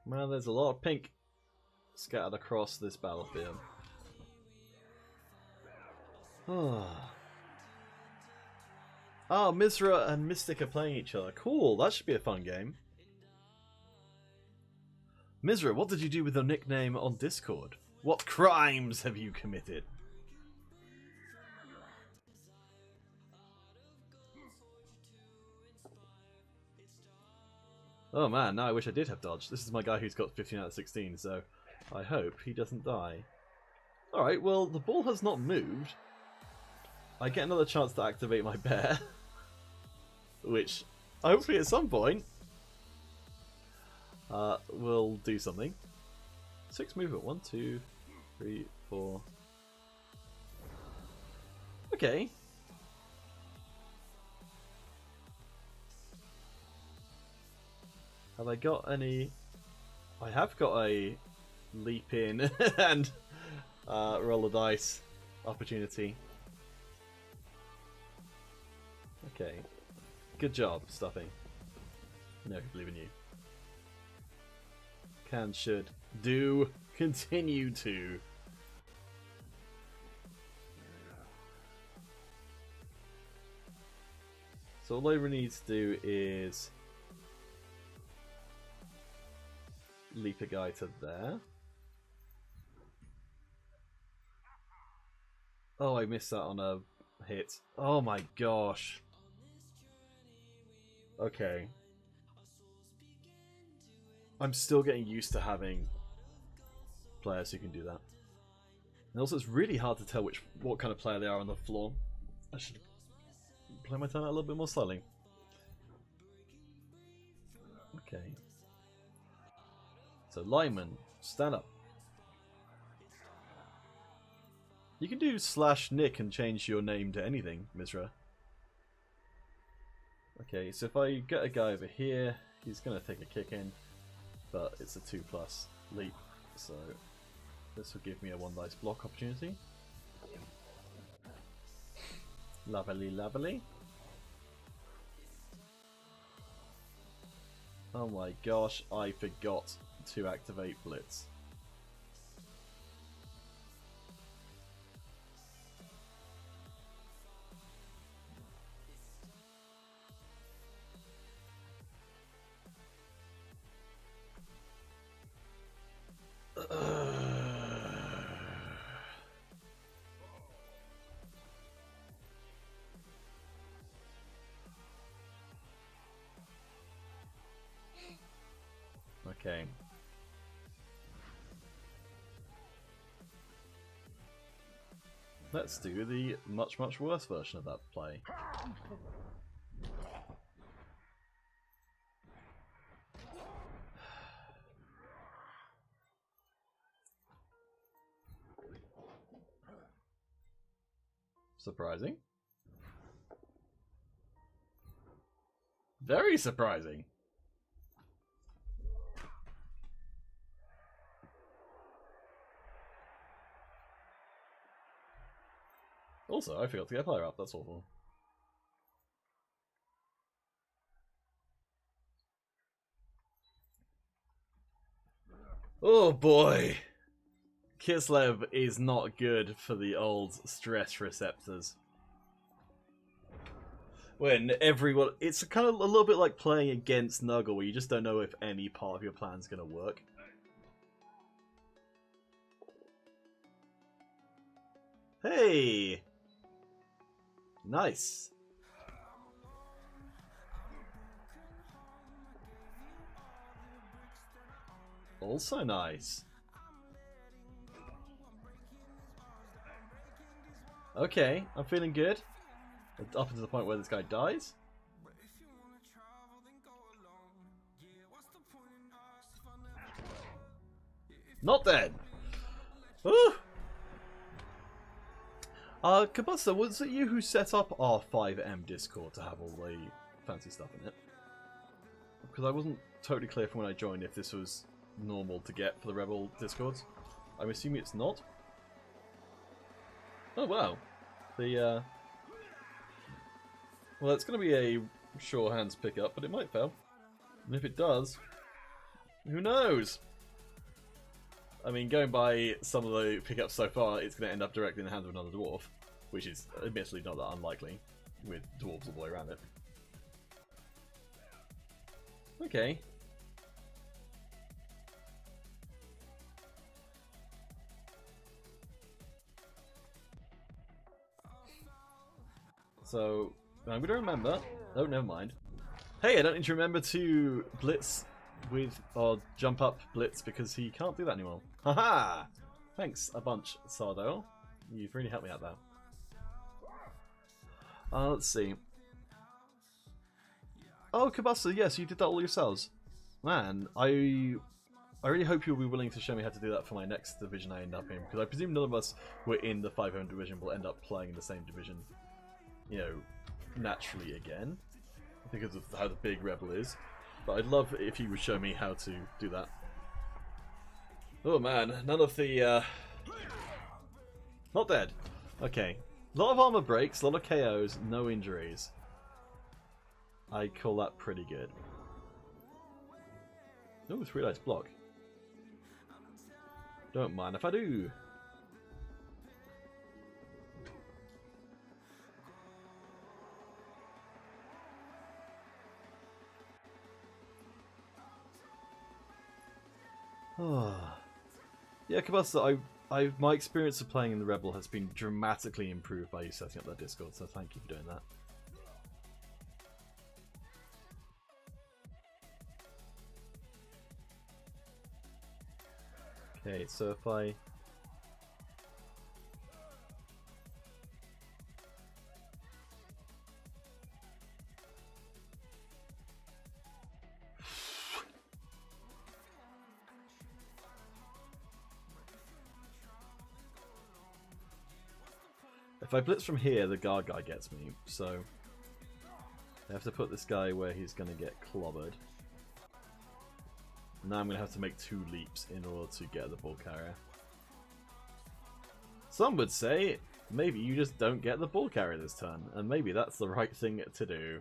A: Man, there's a lot of pink scattered across this battlefield. Oh, Mizra and Mystic are playing each other. Cool, that should be a fun game. Mizra, what did you do with your nickname on Discord? What crimes have you committed? Oh man, now I wish I did have dodge. This is my guy who's got 15 out of 16, so I hope he doesn't die. Alright, well, the ball has not moved. I get another chance to activate my bear. Which, hopefully at some point, will do something. 6 movement. 1, 2, 3, 4. Okay. Have I got any... I have got a leap in and roll a dice opportunity. Okay. Good job, Stuffing. No, believe in you. Can, should, do, continue to. So all I really need to do is leap a guy to there. Oh, I missed that on a hit. Oh my gosh. Okay. I'm still getting used to having players who can do that. And also it's really hard to tell what kind of player they are on the floor. I should play my turn out a little bit more slowly. Okay. So Lyman, stand up. You can do /Nick and change your name to anything, Mizra. Okay, so if I get a guy over here, he's going to take a kick in, but it's a 2+ leap, so this will give me a 1 dice block opportunity. Lovely, lovely. Oh my gosh, I forgot to activate Blitz. Okay. Let's do the much, much worse version of that play. Surprising. Very surprising. Also, I forgot to get a player up, that's awful. Oh boy! Kislev is not good for the old stress receptors. When everyone... It's kind of a little bit like playing against Nuggle, where you just don't know if any part of your plan's going to work. Hey! Nice. Also nice. Okay, I'm feeling good. Up until the point where this guy dies. Not dead! Woo! Kabusta, was it you who set up our 5M Discord to have all the fancy stuff in it? Because I wasn't totally clear from when I joined if this was normal to get for the REBBL Discords. I'm assuming it's not. Oh wow. The well, it's going to be a sure hands pickup, but it might fail. And if it does, who knows? I mean, going by some of the pickups so far, it's going to end up directly in the hands of another dwarf, which is admittedly not that unlikely, with dwarves all the way around it. Okay. So, I'm going to remember... Oh, never mind. Hey, I don't need to remember to blitz with... or jump up blitz because he can't do that anymore. Haha! Thanks a bunch, Sardo. You've really helped me out there. Let's see. Oh, Kabasa, yes, you did that all yourselves. Man, I really hope you'll be willing to show me how to do that for my next division I end up in, because I presume none of us were in the 5M division will end up playing in the same division, you know, naturally again, because of how the big REBBL is. But I'd love if you would show me how to do that. Oh man, none of the, not dead. Okay. A lot of armor breaks, a lot of KOs, no injuries. I call that pretty good. Ooh, 3 dice block. Don't mind if I do. Yeah, Kabasa, my experience of playing in the REBBL has been dramatically improved by you setting up that Discord, so thank you for doing that. Okay, so if I... If I blitz from here, the guard guy gets me, so I have to put this guy where he's going to get clobbered. Now I'm going to have to make 2 leaps in order to get the ball carrier. Some would say, maybe you just don't get the ball carrier this turn, and maybe that's the right thing to do.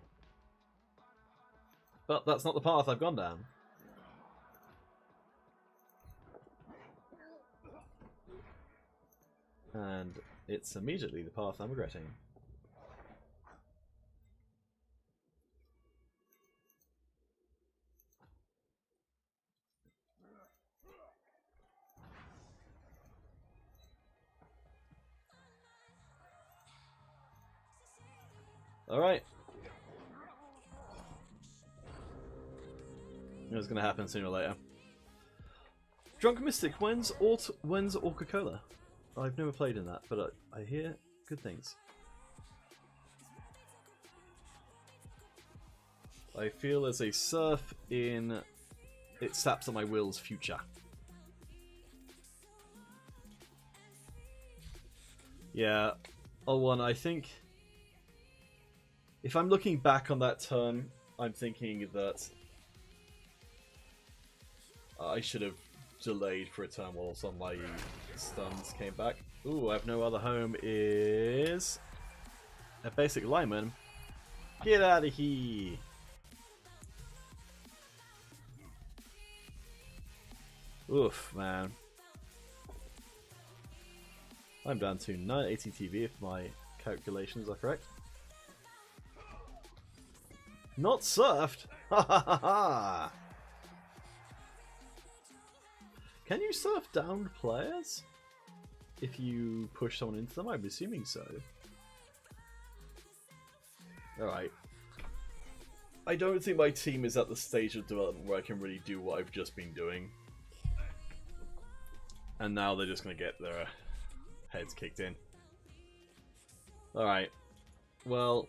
A: But that's not the path I've gone down. And it's immediately the path I'm regretting. Alright. It was going to happen sooner or later. Drunk Mystic, when's Orca-Cola? I've never played in that, but I hear good things. I feel there's a surf in It Saps on My Will's future. Yeah, one. I think if I'm looking back on that turn, I'm thinking that I should have delayed for a turn while some of my stuns came back. Ooh, I have no other home is a basic lineman. Get out of here! Oof, man. I'm down to 980 TV if my calculations are correct. Not surfed! Ha ha ha ha! Can you surf downed players? If you push someone into them? I'm assuming so. Alright. I don't think my team is at the stage of development where I can really do what I've just been doing. And now they're just going to get their heads kicked in. Alright. Well,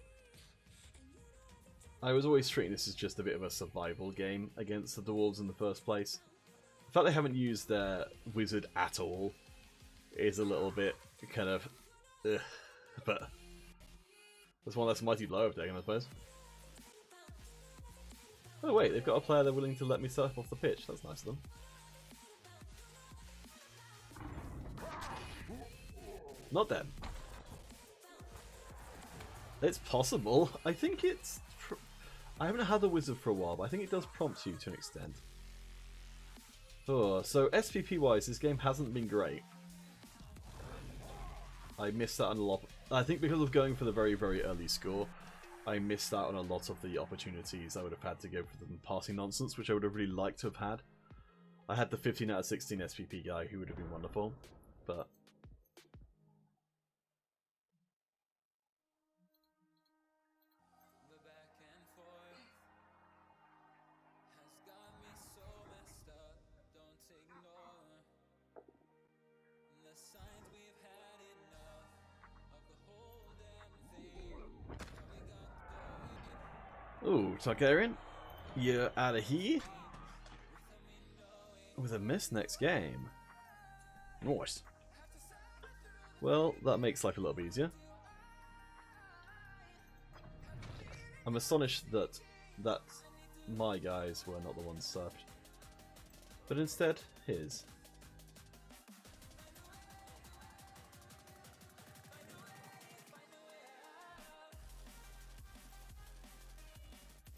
A: I was always treating this as just a bit of a survival game against the Dwarves in the first place. The fact they haven't used their wizard at all is a little bit kind of... ugh. But there's one less mighty blow I've taken, I suppose. Oh wait, they've got a player they're willing to let me surf off the pitch. That's nice of them. Not dead. It's possible. I think it's... I haven't had the wizard for a while, but I think it does prompt you to an extent. Oh, so SPP wise, this game hasn't been great. I missed out on a lot. I think because of going for the very, very early score, I missed out on a lot of the opportunities I would have had to go for the passing nonsense, which I would have really liked to have had. I had the 15 out of 16 SPP guy who would have been wonderful, but... Ooh, Targaryen, you're out of here with a miss next game. Nice. Well, that makes life a little bit easier. I'm astonished that my guys were not the ones surfed, but instead his.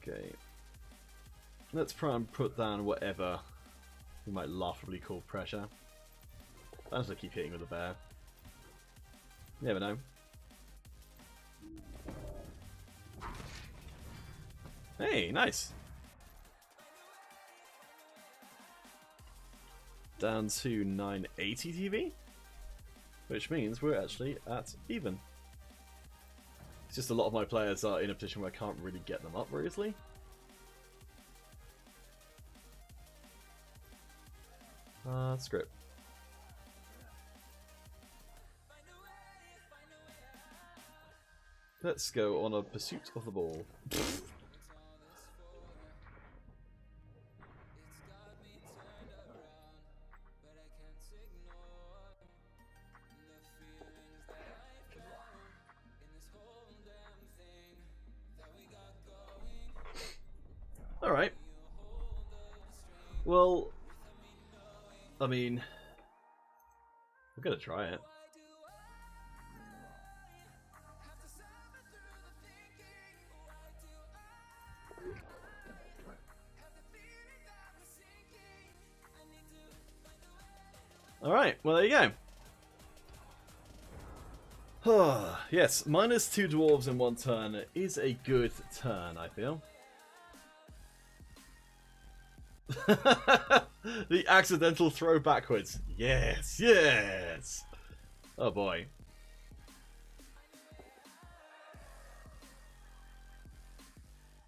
A: Okay, let's try and put down whatever we might laughably call pressure. I'm just gonna keep hitting with a bear. You never know. Hey, nice! Down to 980 TV, which means we're actually at even. It's just a lot of my players are in a position where I can't really get them up very easily. Script. Let's go on a pursuit of the ball. Alright. Well, I mean, I'm gonna try it. Alright, well there you go. Yes, minus 2 dwarves in one turn is a good turn, I feel. The accidental throw backwards. Yes, yes. Oh boy.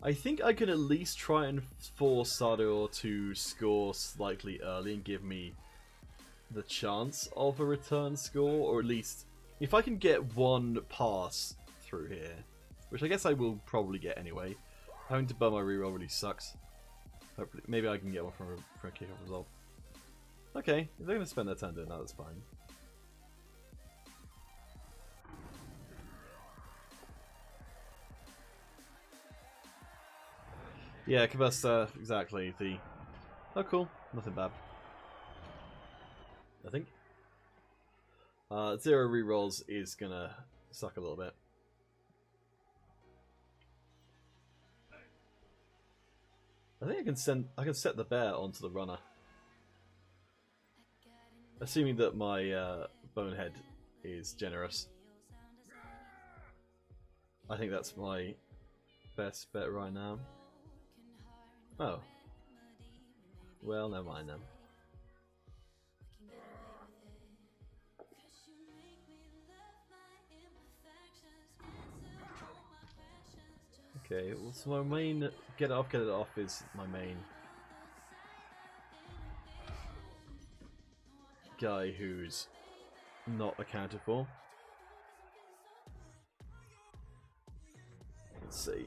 A: I think I could at least try and force Sardor to score slightly early and give me the chance of a return score, or at least if I can get one pass through here, which I guess I will probably get anyway. Having to burn my reroll really sucks. Hopefully, maybe I can get one for a kickoff result. Okay, if they're going to spend their turn doing that, that's fine. Yeah, Cabesta, exactly. Oh, cool. Nothing bad. I think. 0 rerolls is gonna suck a little bit. I think I can set the bear onto the runner. Assuming that my bonehead is generous. I think that's my best bet right now. Oh. Well, never mind then. Okay, well, so my main get it off is my main guy who's not accounted for. Let's see.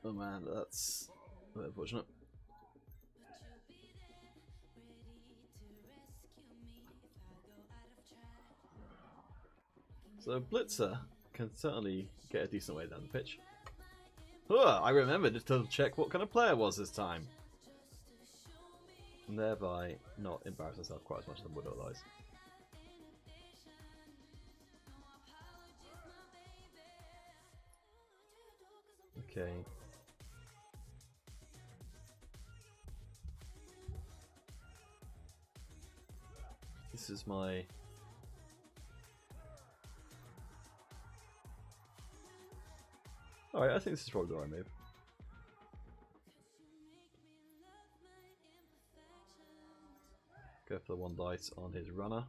A: Oh man, that's a bit unfortunate. So Blitzer can certainly get a decent way down the pitch. I remembered to check what kind of player it was this time. And thereby not embarrass myself quite as much as I would otherwise. Okay. This is my... Alright, I think this is probably the right move. Go for the 1 dice on his runner.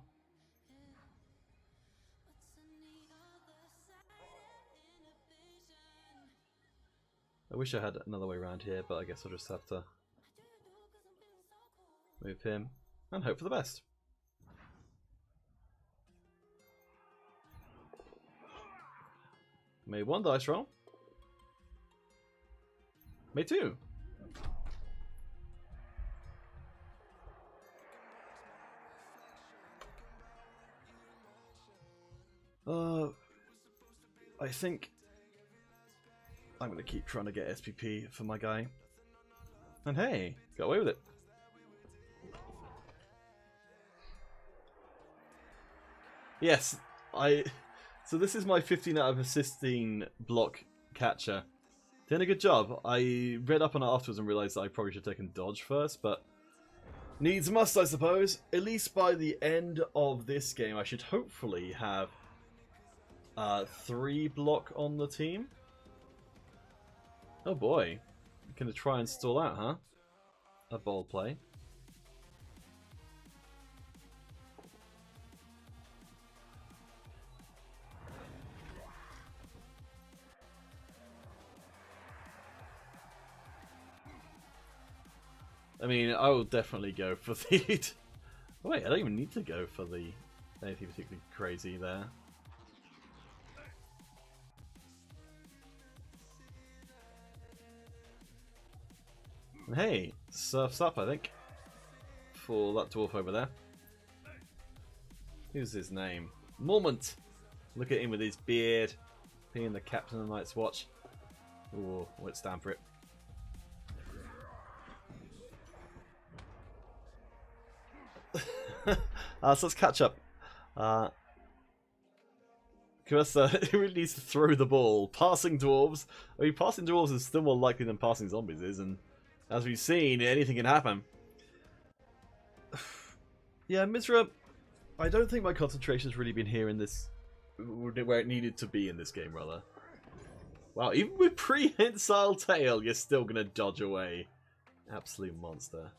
A: I wish I had another way around here, but I guess I'll just have to move him and hope for the best. Made 1 dice roll. Made 2. I think I'm gonna keep trying to get SPP for my guy. And hey, got away with it. Yes, so this is my 15 out of 16 block catcher. Doing a good job. I read up on it afterwards and realised that I probably should have taken dodge first, but needs must, I suppose. At least by the end of this game, I should hopefully have 3 block on the team. Oh boy. Gonna try and stall out, huh? A bold play. I mean, I will definitely go for the... Wait, I don't even need to go for the anything particularly crazy there. And hey, surf's up, I think, for that dwarf over there. Who's his name? Mormont! Look at him with his beard, being the captain of the Night's Watch. Ooh, let's stand for it. So let's catch up. Caressa really needs to throw the ball. Passing dwarves. I mean, passing dwarves is still more likely than passing zombies is, and as we've seen, anything can happen. Yeah, Mizra, I don't think my concentration's really been here in this, where it needed to be in this game, rather. Wow, even with prehensile tail, you're still gonna dodge away. Absolute monster.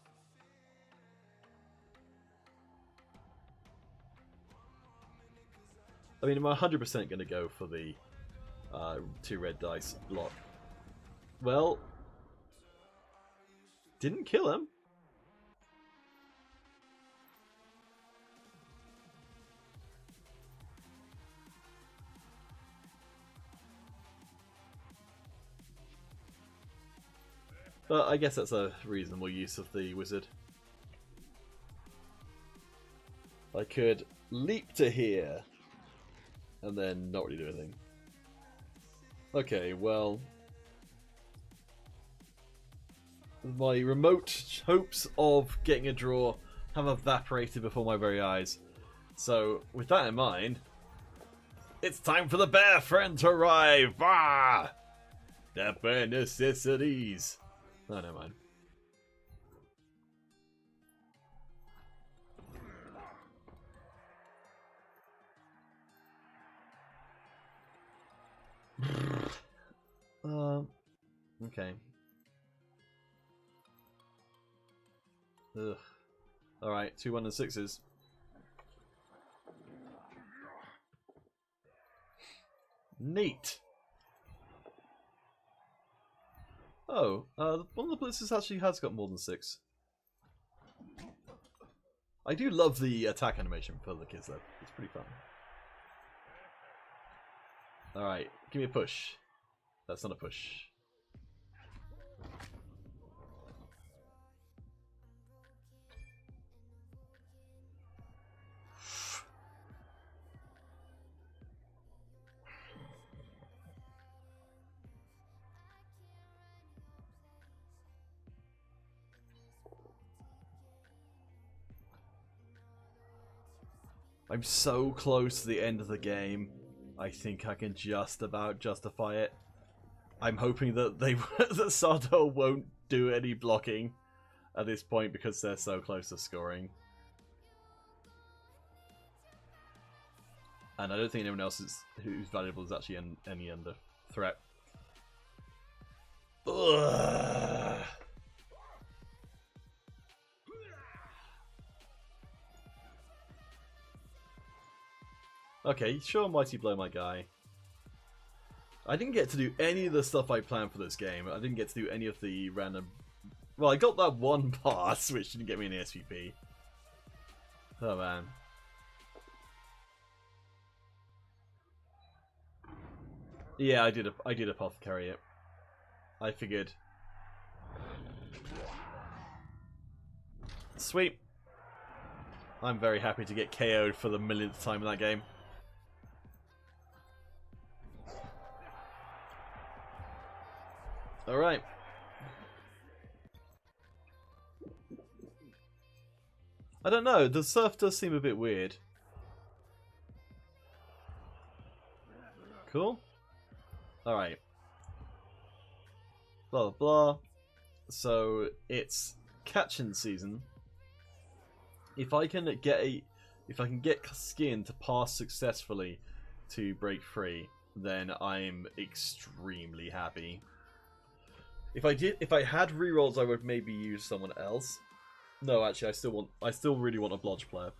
A: I mean, I'm 100% going to go for the 2 red dice block. Well, didn't kill him. But I guess that's a reasonable use of the wizard. I could leap to here and then not really do anything. Okay, well, my remote hopes of getting a draw have evaporated before my very eyes. So, with that in mind, it's time for the bear friend to arrive! Ah! The bare necessities! Oh, never mind. Okay. Ugh. Alright, 2 1 and 6s. Neat. Oh, one of the blitzes actually has got more than 6. I do love the attack animation for the kids though. It's pretty fun. Alright, give me a push. That's not a push. I'm so close to the end of the game. I think I can just about justify it. I'm hoping that that Sardo won't do any blocking at this point because they're so close to scoring. And I don't think anyone else who's valuable is actually any under threat. Ugh. Okay, sure, Mighty Blow my guy. I didn't get to do any of the stuff I planned for this game. I didn't get to do any of the random... Well, I got that one pass, which didn't get me any SVP. Oh, man. Yeah, I did apothecary it. I figured. Sweet. I'm very happy to get KO'd for the millionth time in that game. Alright. I don't know, the surf does seem a bit weird. Cool. Alright. Blah blah blah. So it's catching season. If I can get skin to pass successfully to break free, then I'm extremely happy. If I had rerolls, I would maybe use someone else. No, actually, I still really want a blodge player.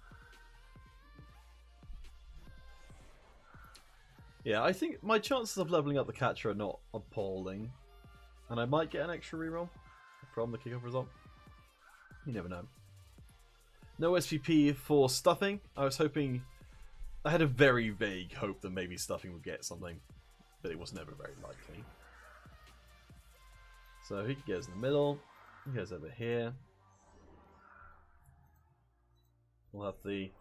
A: Yeah, I think my chances of leveling up the catcher are not appalling, and I might get an extra reroll from the kickoff result. You never know. No SVP for stuffing. I was hoping. I had a very vague hope that maybe stuffing would get something, but it was never very likely. So he goes in the middle, he goes over here. We'll have the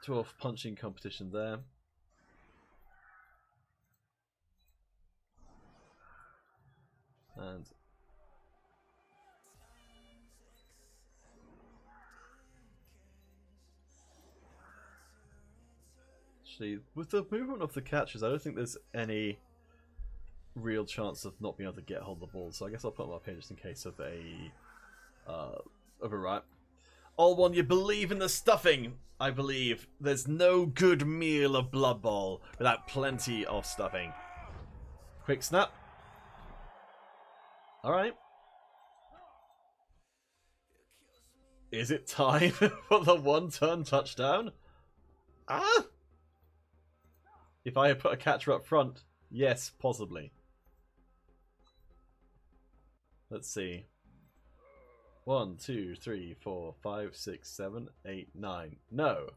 A: 12 punching competition there. And actually, with the movement of the catchers, I don't think there's any real chance of not being able to get hold of the ball, so I guess I'll put them up here just in case of a riot. All one, you believe in the stuffing. I believe there's no good meal of Blood Bowl without plenty of stuffing. Quick snap. Alright. Is it time for the one-turn touchdown? Ah! If I had put a catcher up front, yes, possibly. Let's see. 1, 2, 3, 4, 5, 6, 7, 8, 9. No.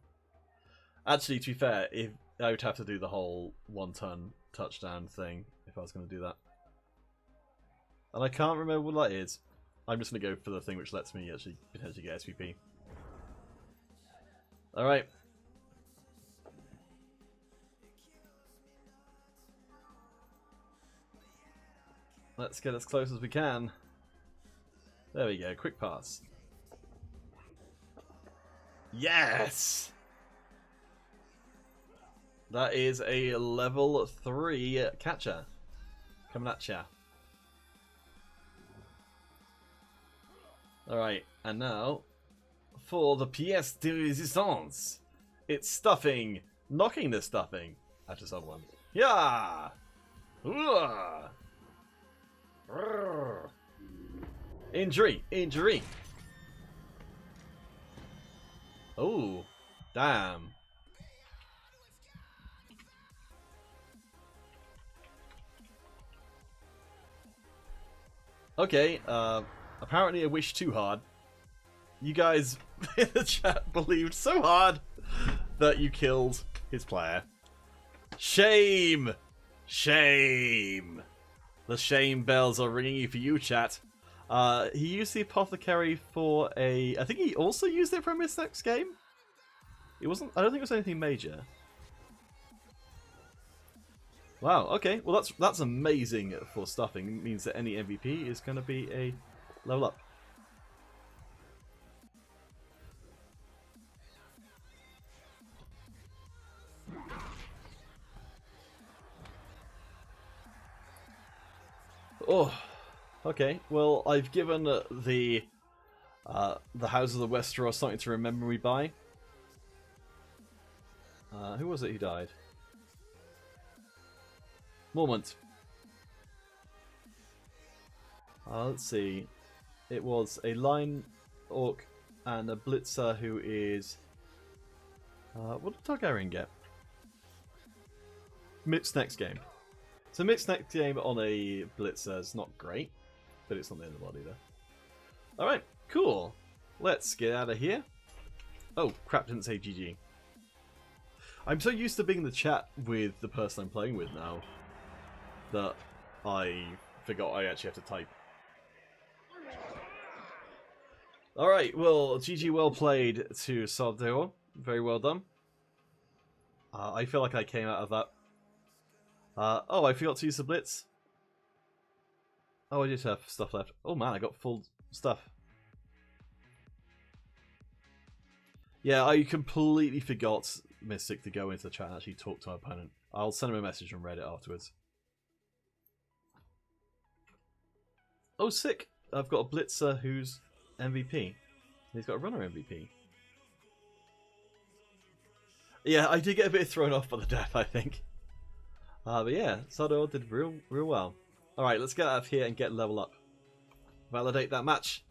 A: Actually, to be fair, if I would have to do the whole one-turn touchdown thing if I was going to do that. And I can't remember what that is. I'm just going to go for the thing which lets me actually potentially get SVP. Alright. Let's get as close as we can. There we go, quick pass. Yes! That is a level 3 catcher. Coming at ya. Alright, and now for the pièce de résistance. It's stuffing. Knocking the stuffing out of someone. Yeah! Injury! Injury! Oh, damn. Okay, apparently I wished too hard. You guys in the chat believed so hard that you killed his player. Shame! Shame! The shame bells are ringing for you, chat. He used the apothecary for a... I think he also used it from his next game? It wasn't... I don't think it was anything major. Wow, okay. Well, that's amazing for stuffing. It means that any MVP is going to be a level up. Oh, okay. Well, I've given the House of the Westeros something to remember me by. Who was it who died? Moment. Let's see. It was a line orc and a blitzer who is... what did Targaryen get? Mixed next game. So mixed next game on a blitzer is not great, but it's not the end of the world either. Alright, cool. Let's get out of here. Oh, crap, didn't say GG. I'm so used to being in the chat with the person I'm playing with now that I forgot I actually have to type. Alright, well, GG well played to Sardeo. Very well done. I feel like I came out of that. Oh, I forgot to use the blitz. Oh, I did have stuff left. Oh man, I got full stuff. Yeah, I completely forgot, Mystic, to go into the chat and actually talk to my opponent. I'll send him a message on Reddit afterwards. Oh, sick! I've got a blitzer who's MVP. He's got a runner MVP. Yeah, I did get a bit thrown off by the death, I think. But yeah, Sardeo did real well. Alright, let's get out of here and get level up. Validate that match.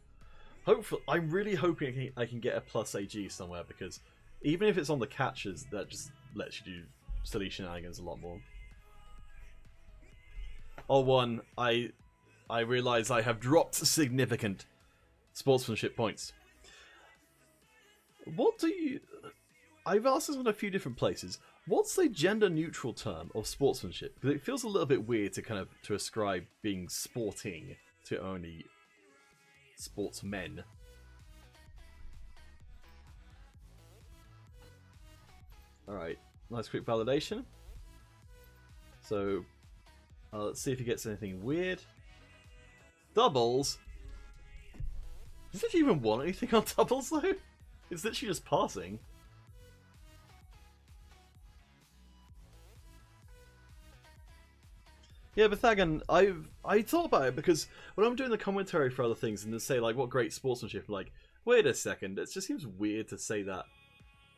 A: Hopefully, I'm really hoping I can get a plus AG somewhere, because even if it's on the catches, that just lets you do silly shenanigans a lot more. Oh, one, I realise I have dropped significant sportsmanship points. What do you... I've asked this in a few different places. What's the gender-neutral term of sportsmanship? Because it feels a little bit weird to ascribe being sporting to only sportsmen. Alright, nice quick validation. So, let's see if he gets anything weird. Doubles? Does it even want anything on doubles though? It's literally just passing. Yeah, but Thagan, I thought about it because when I'm doing the commentary for other things and they say like what great sportsmanship, I'm like, wait a second, it just seems weird to say that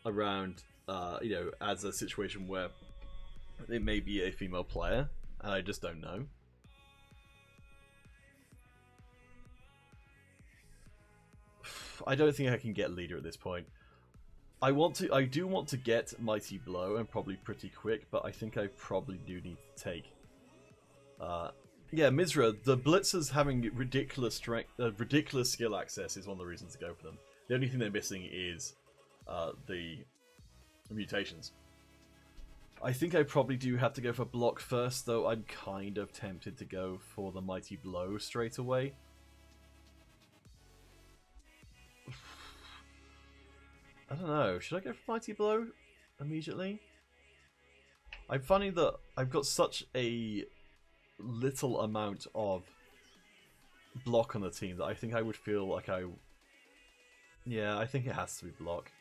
A: around you know, as a situation where it may be a female player, and I just don't know. I don't think I can get leader at this point. I do want to get Mighty Blow, and probably pretty quick, but I think I probably do need to take... yeah, Mizra, the Blitzers having ridiculous strength, ridiculous skill access is one of the reasons to go for them. The only thing they're missing is the mutations. I think I probably do have to go for block first, though I'm kind of tempted to go for the Mighty Blow straight away. I don't know, should I go for Mighty Blow immediately? I'm finding that I've got such a little amount of block on the team that I think I would feel like yeah, I think it has to be block.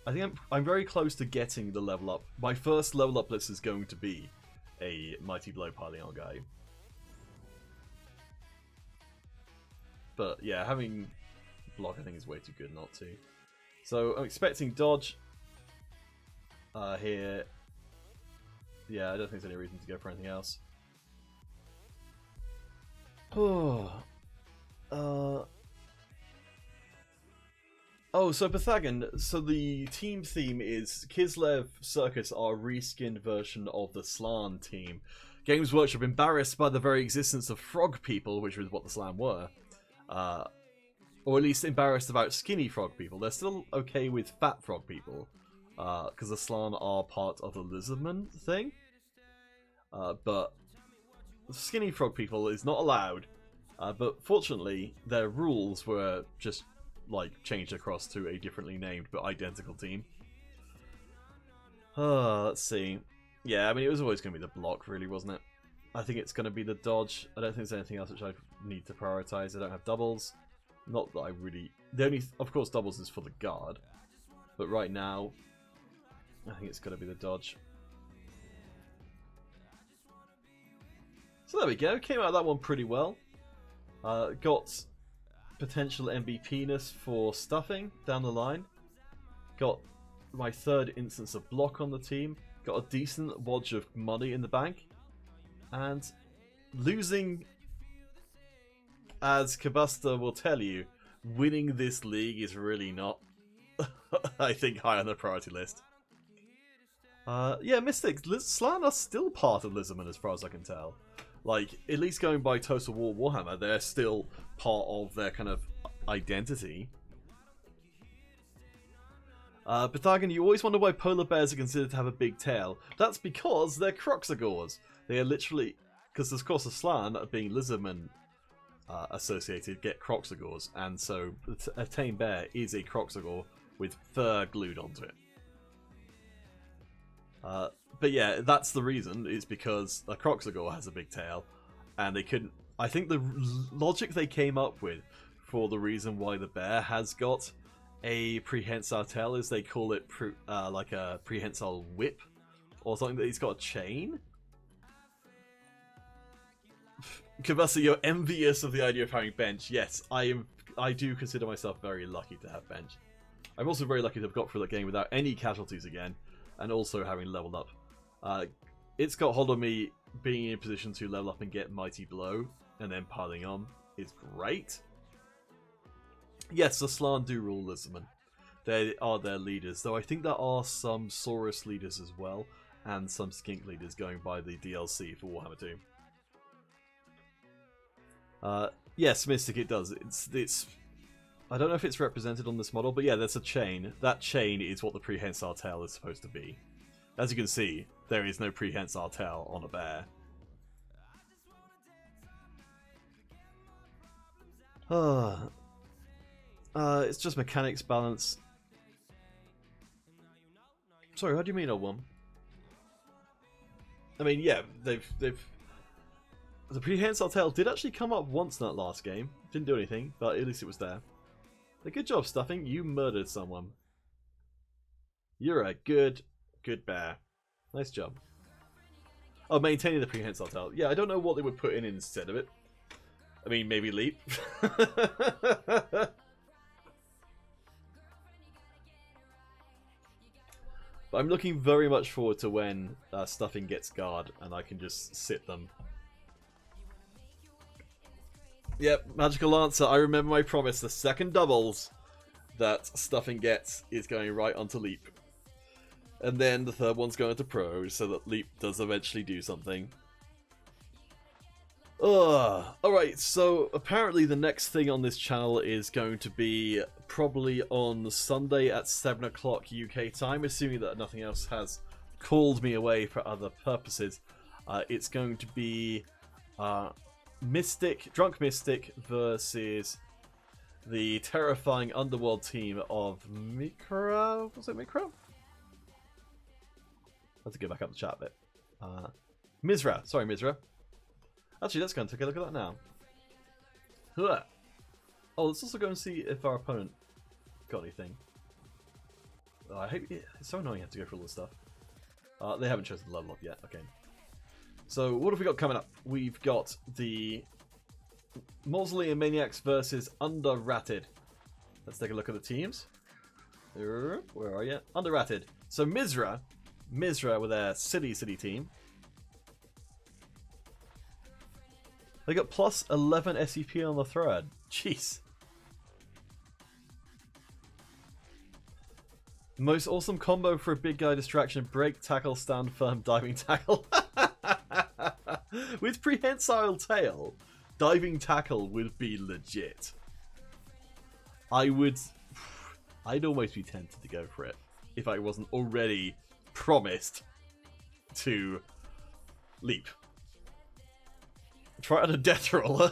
A: I think I'm very close to getting the level up. My first level up list is going to be a Mighty Blow piling on guy. But yeah, having block I think is way too good not to. So I'm expecting dodge here. Yeah, I don't think there's any reason to go for anything else. Oh, so Pythagon, so the team theme is Kislev Circus, our reskinned version of the Slan team. Games Workshop embarrassed by the very existence of frog people, which was what the Slan were. Or at least embarrassed about skinny frog people. They're still okay with fat frog people, because the Slan are part of the Lizardman thing. But skinny frog people is not allowed. But fortunately, their rules were just like changed across to a differently named but identical team. Let's see. Yeah, I mean it was always going to be the block, really, wasn't it? I think it's going to be the dodge. I don't think there's anything else which I need to prioritize. I don't have doubles. Not that I really... The only... Of course, doubles is for the guard. But right now, I think it's going to be the dodge. So there we go. Came out of that one pretty well. Got potential MVP-ness for stuffing down the line. Got my third instance of block on the team. Got a decent wodge of money in the bank. And losing, as Kabusta will tell you, winning this league is really not, I think, high on the priority list. Yeah, Mystics, Slan are still part of Lizardman as far as I can tell. Like, at least going by Total War Warhammer, they're still part of their kind of identity. Pythagon, you always wonder why polar bears are considered to have a big tail. That's because they're croxagores. They are literally... Because, of course, the Slan, being Lizardman associated, get croxagores. And so, a tame bear is a croxagore with fur glued onto it. But yeah, that's the reason. It's because a croxagore has a big tail, and they couldn't... I think the logic they came up with for the reason why the bear has got a prehensile tail is they call it like a prehensile whip, or something that he's got a chain. Kabusa, you're envious of the idea of having bench. Yes, I do consider myself very lucky to have bench. I'm also very lucky to have got through that game without any casualties again, and also having leveled up. It's got hold of me being in a position to level up and get Mighty Blow, and then piling on is great. Yes, the Slan do rule Lizardman. They are their leaders, though I think there are some Saurus leaders as well, and some Skink leaders going by the DLC for Warhammer 2. Yes, Mystic, it does. It's. I don't know if it's represented on this model, but yeah, there's a chain. That chain is what the prehensile tail is supposed to be. As you can see, there is no prehensile tail on a bear. It's just mechanics balance. Sorry, how do you mean O1? I mean, yeah, they've... The prehensile tail did actually come up once in that last game. Didn't do anything, but at least it was there. But good job, Stuffing. You murdered someone. You're a good bear. Nice job. Oh, maintaining the prehensile tail. Yeah, I don't know what they would put in instead of it. I mean, maybe leap. But I'm looking very much forward to when Stuffing gets guard and I can just sit them. Yep, Magical Lancer, I remember my promise, the second doubles. that Stuffing gets is going right onto Leap. And then the third one's going to Pro, so that Leap does eventually do something. Alright, so apparently the next thing on this channel is going to be probably on Sunday at 7 o'clock UK time, assuming that nothing else has called me away for other purposes. It's going to be Drunk Mystic versus the terrifying underworld team of Mikra. Was it Mikra? I have to go back up the chat a bit. Mizra. Sorry, Mizra. Actually, let's go and take a look at that now. Oh, let's also go and see if our opponent got anything. I hate it. It's so annoying you have to go through all this stuff. They haven't chosen the level up yet. Okay. So, what have we got coming up? We've got the Mausoleum Maniacs versus Underratted. Let's take a look at the teams. Where are you? Underratted. So, Mizra with their City team. They got plus 11 SCP on the thread. Jeez. Most awesome combo for a big guy distraction. Break, tackle, stand firm, diving tackle. With prehensile tail, diving tackle would be legit. I'd almost be tempted to go for it if I wasn't already promised to Leap. Try out a death roller.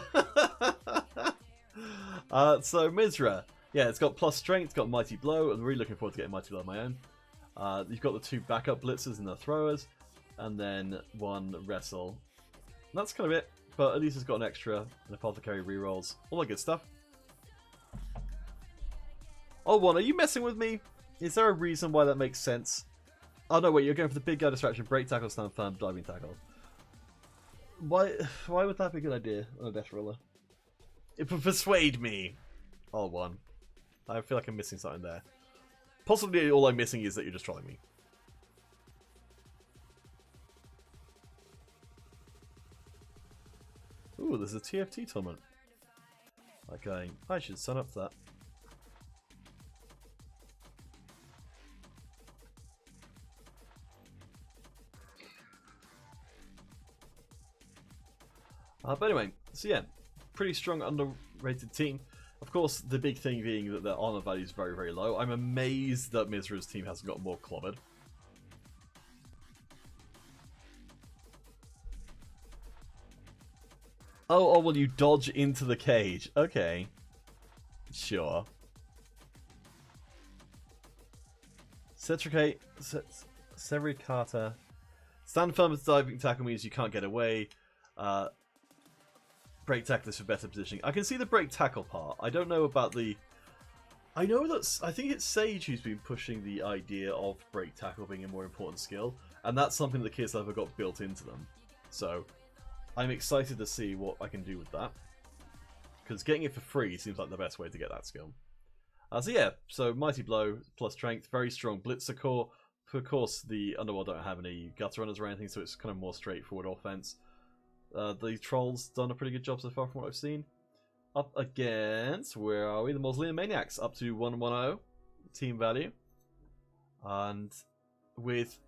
A: So Mizra, yeah, it's got plus strength, it's got mighty blow. I'm really looking forward to getting mighty blow on my own. You've got the 2 backup blitzers and the throwers, and then 1 wrestle. And that's kind of it, but at least it's got an extra, an apothecary rerolls, all that good stuff. Oh, one, are you messing with me? Is there a reason why that makes sense? Oh no, wait, you're going for the big guy distraction, break, tackle, stand firm, diving tackle. Why would that be a good idea on a death roller? It would persuade me. Oh, one. I feel like I'm missing something there. Possibly all I'm missing is that you're just trolling me. Ooh, there's a TFT tournament. Okay, I should sign up for that. But anyway, so yeah, pretty strong underrated team. Of course, the big thing being that their honor value is very, very low. I'm amazed that Mizra's team hasn't got more clobbered. Oh, well, you dodge into the cage. Okay. Sure. Cetricate, Severicata. Stand firm as diving tackle means you can't get away. Break tackle is for better positioning. I can see the break tackle part. I don't know about the... I know that... I think it's Sage who's been pushing the idea of break tackle being a more important skill. And that's something that Kislev have got built into them. So, I'm excited to see what I can do with that. Because getting it for free seems like the best way to get that skill. So yeah, so Mighty Blow plus Strength, very strong Blitzer core. Of course, the Underworld don't have any Gutter Runners or anything, so it's kind of more straightforward offense. The Trolls done a pretty good job so far from what I've seen. Up against, where are we? The Mausoleum Maniacs, up to 110 team value. And with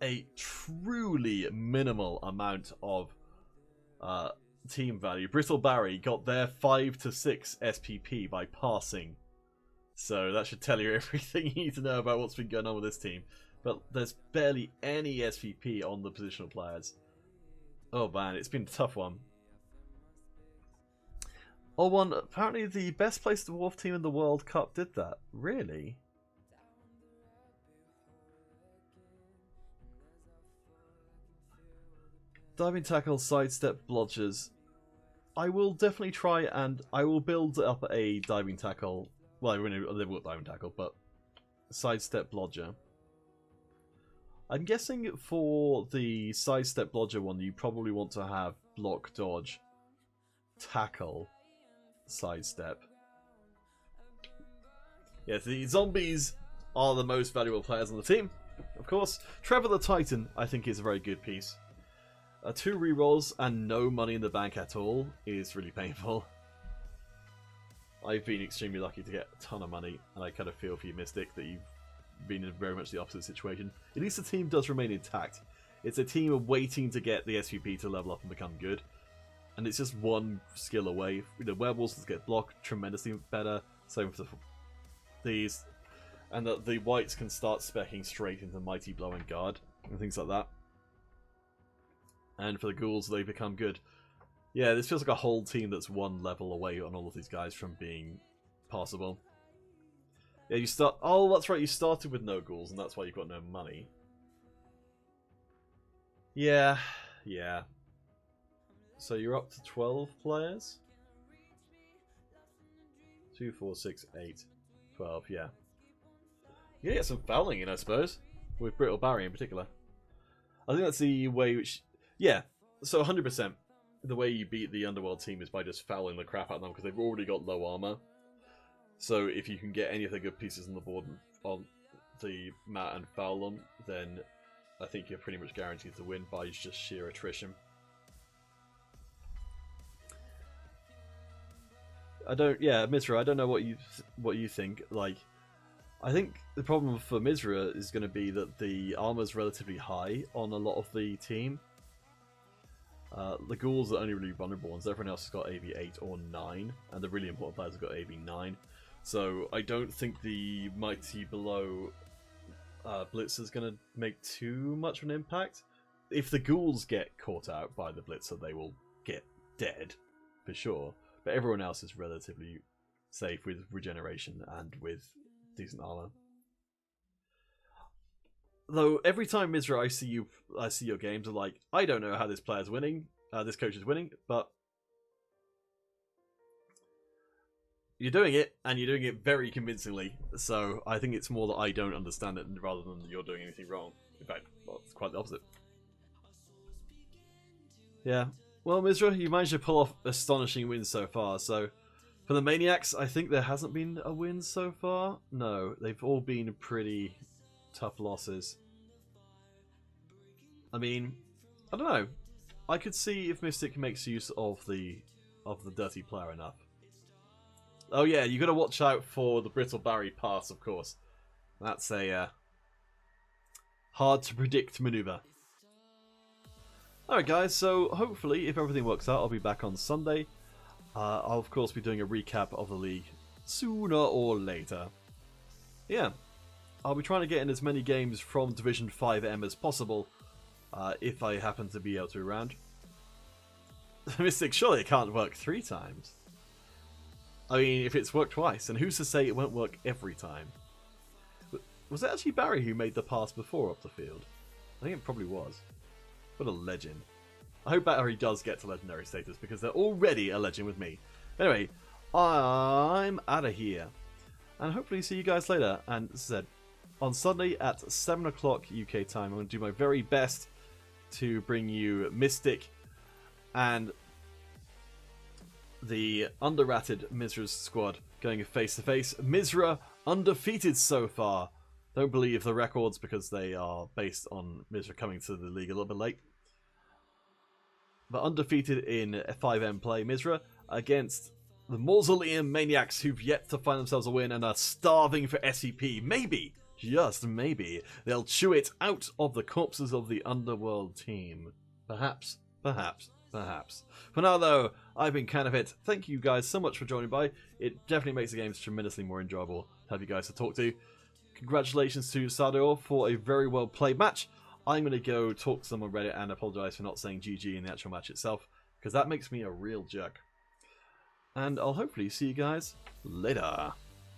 A: a truly minimal amount of team value, Brittle Barry got their 5 to 6 SPP by passing. So that should tell you everything you need to know about what's been going on with this team. But there's barely any SPP on the positional players. Oh man, it's been a tough one. Oh, one, apparently the best placed dwarf team in the World Cup did that. Really? Diving tackle, sidestep, blodgers. I will definitely try and I will build up a diving tackle. Well, I really live with diving tackle, but sidestep blodger. I'm guessing for the sidestep blodger one, you probably want to have block, dodge, tackle, sidestep. Yes, the zombies are the most valuable players on the team. Of course, Trevor the Titan, I think, is a very good piece. 2 rerolls and no money in the bank at all is really painful. I've been extremely lucky to get a ton of money, and I kind of feel for you, Mystic, that you've been in very much the opposite situation. At least the team does remain intact. It's a team waiting to get the SVP to level up and become good. And it's just one skill away. You know, werewolves get blocked tremendously better. Same for these. And that the whites can start specking straight into Mighty Blow and Guard and things like that. And for the ghouls, they become good. Yeah, this feels like a whole team that's one level away on all of these guys from being passable. Yeah, you start... Oh, that's right, you started with no ghouls, and that's why you've got no money. Yeah. So you're up to 12 players? 2, 4, 6, 8, 12, yeah. You're gonna get some fouling in, I suppose. With Brittle Barry in particular. I think that's the way which... Yeah, so 100%. The way you beat the Underworld team is by just fouling the crap out of them, because they've already got low armor. So if you can get any of the good pieces on the board on the mat and foul them, then I think you're pretty much guaranteed to win by just sheer attrition. Mizra, I don't know what you think. Like, I think the problem for Mizra is going to be that the armor's relatively high on a lot of the team. The ghouls are only really vulnerable ones. Everyone else has got AV 8 or 9, and the really important players have got AV 9. So I don't think the Mighty Below Blitzer is going to make too much of an impact. If the ghouls get caught out by the Blitzer, they will get dead, for sure. But everyone else is relatively safe with regeneration and with decent armor. Though every time, Mizra, I see your games, are like, I don't know how this player's winning, this coach is winning, but you're doing it, and you're doing it very convincingly. So I think it's more that I don't understand it rather than you're doing anything wrong. In fact, well, it's quite the opposite. Yeah. Well, Mizra, you managed to pull off astonishing wins so far. So for the Maniacs, I think there hasn't been a win so far. No, they've all been pretty tough losses. I mean, I don't know. I could see if Mystic makes use of the dirty player enough. Oh yeah, you got to watch out for the Brittle Barry pass, of course. That's a hard to predict maneuver. Alright guys, so hopefully if everything works out, I'll be back on Sunday. I'll of course be doing a recap of the league sooner or later. Yeah, I'll be trying to get in as many games from Division 5M as possible, if I happen to be able to be around. Mystic, surely it can't work 3 times. I mean, if it's worked twice, and who's to say it won't work every time? Was it actually Barry who made the pass before up the field? I think it probably was. What a legend. I hope Barry does get to legendary status, because they're already a legend with me. Anyway, I'm out of here. And hopefully see you guys later. And as I said, on Sunday at 7 o'clock UK time, I'm going to do my very best to bring you Mystic and the under-ratted Mizra's squad going face to face. Mizra undefeated so far. Don't believe the records because they are based on Mizra coming to the league a little bit late. But undefeated in 5M play, Mizra against the Mausoleum Maniacs, who've yet to find themselves a win and are starving for SCP. Maybe, just maybe, they'll chew it out of the corpses of the Underworld team. Perhaps, perhaps, perhaps. For now though, I've been Canavit. Thank you guys so much for joining by. It definitely makes the games tremendously more enjoyable to have you guys to talk to. Congratulations to Sador for a very well played match. I'm going to go talk to them on Reddit and apologise for not saying GG in the actual match itself, because that makes me a real jerk. And I'll hopefully see you guys later.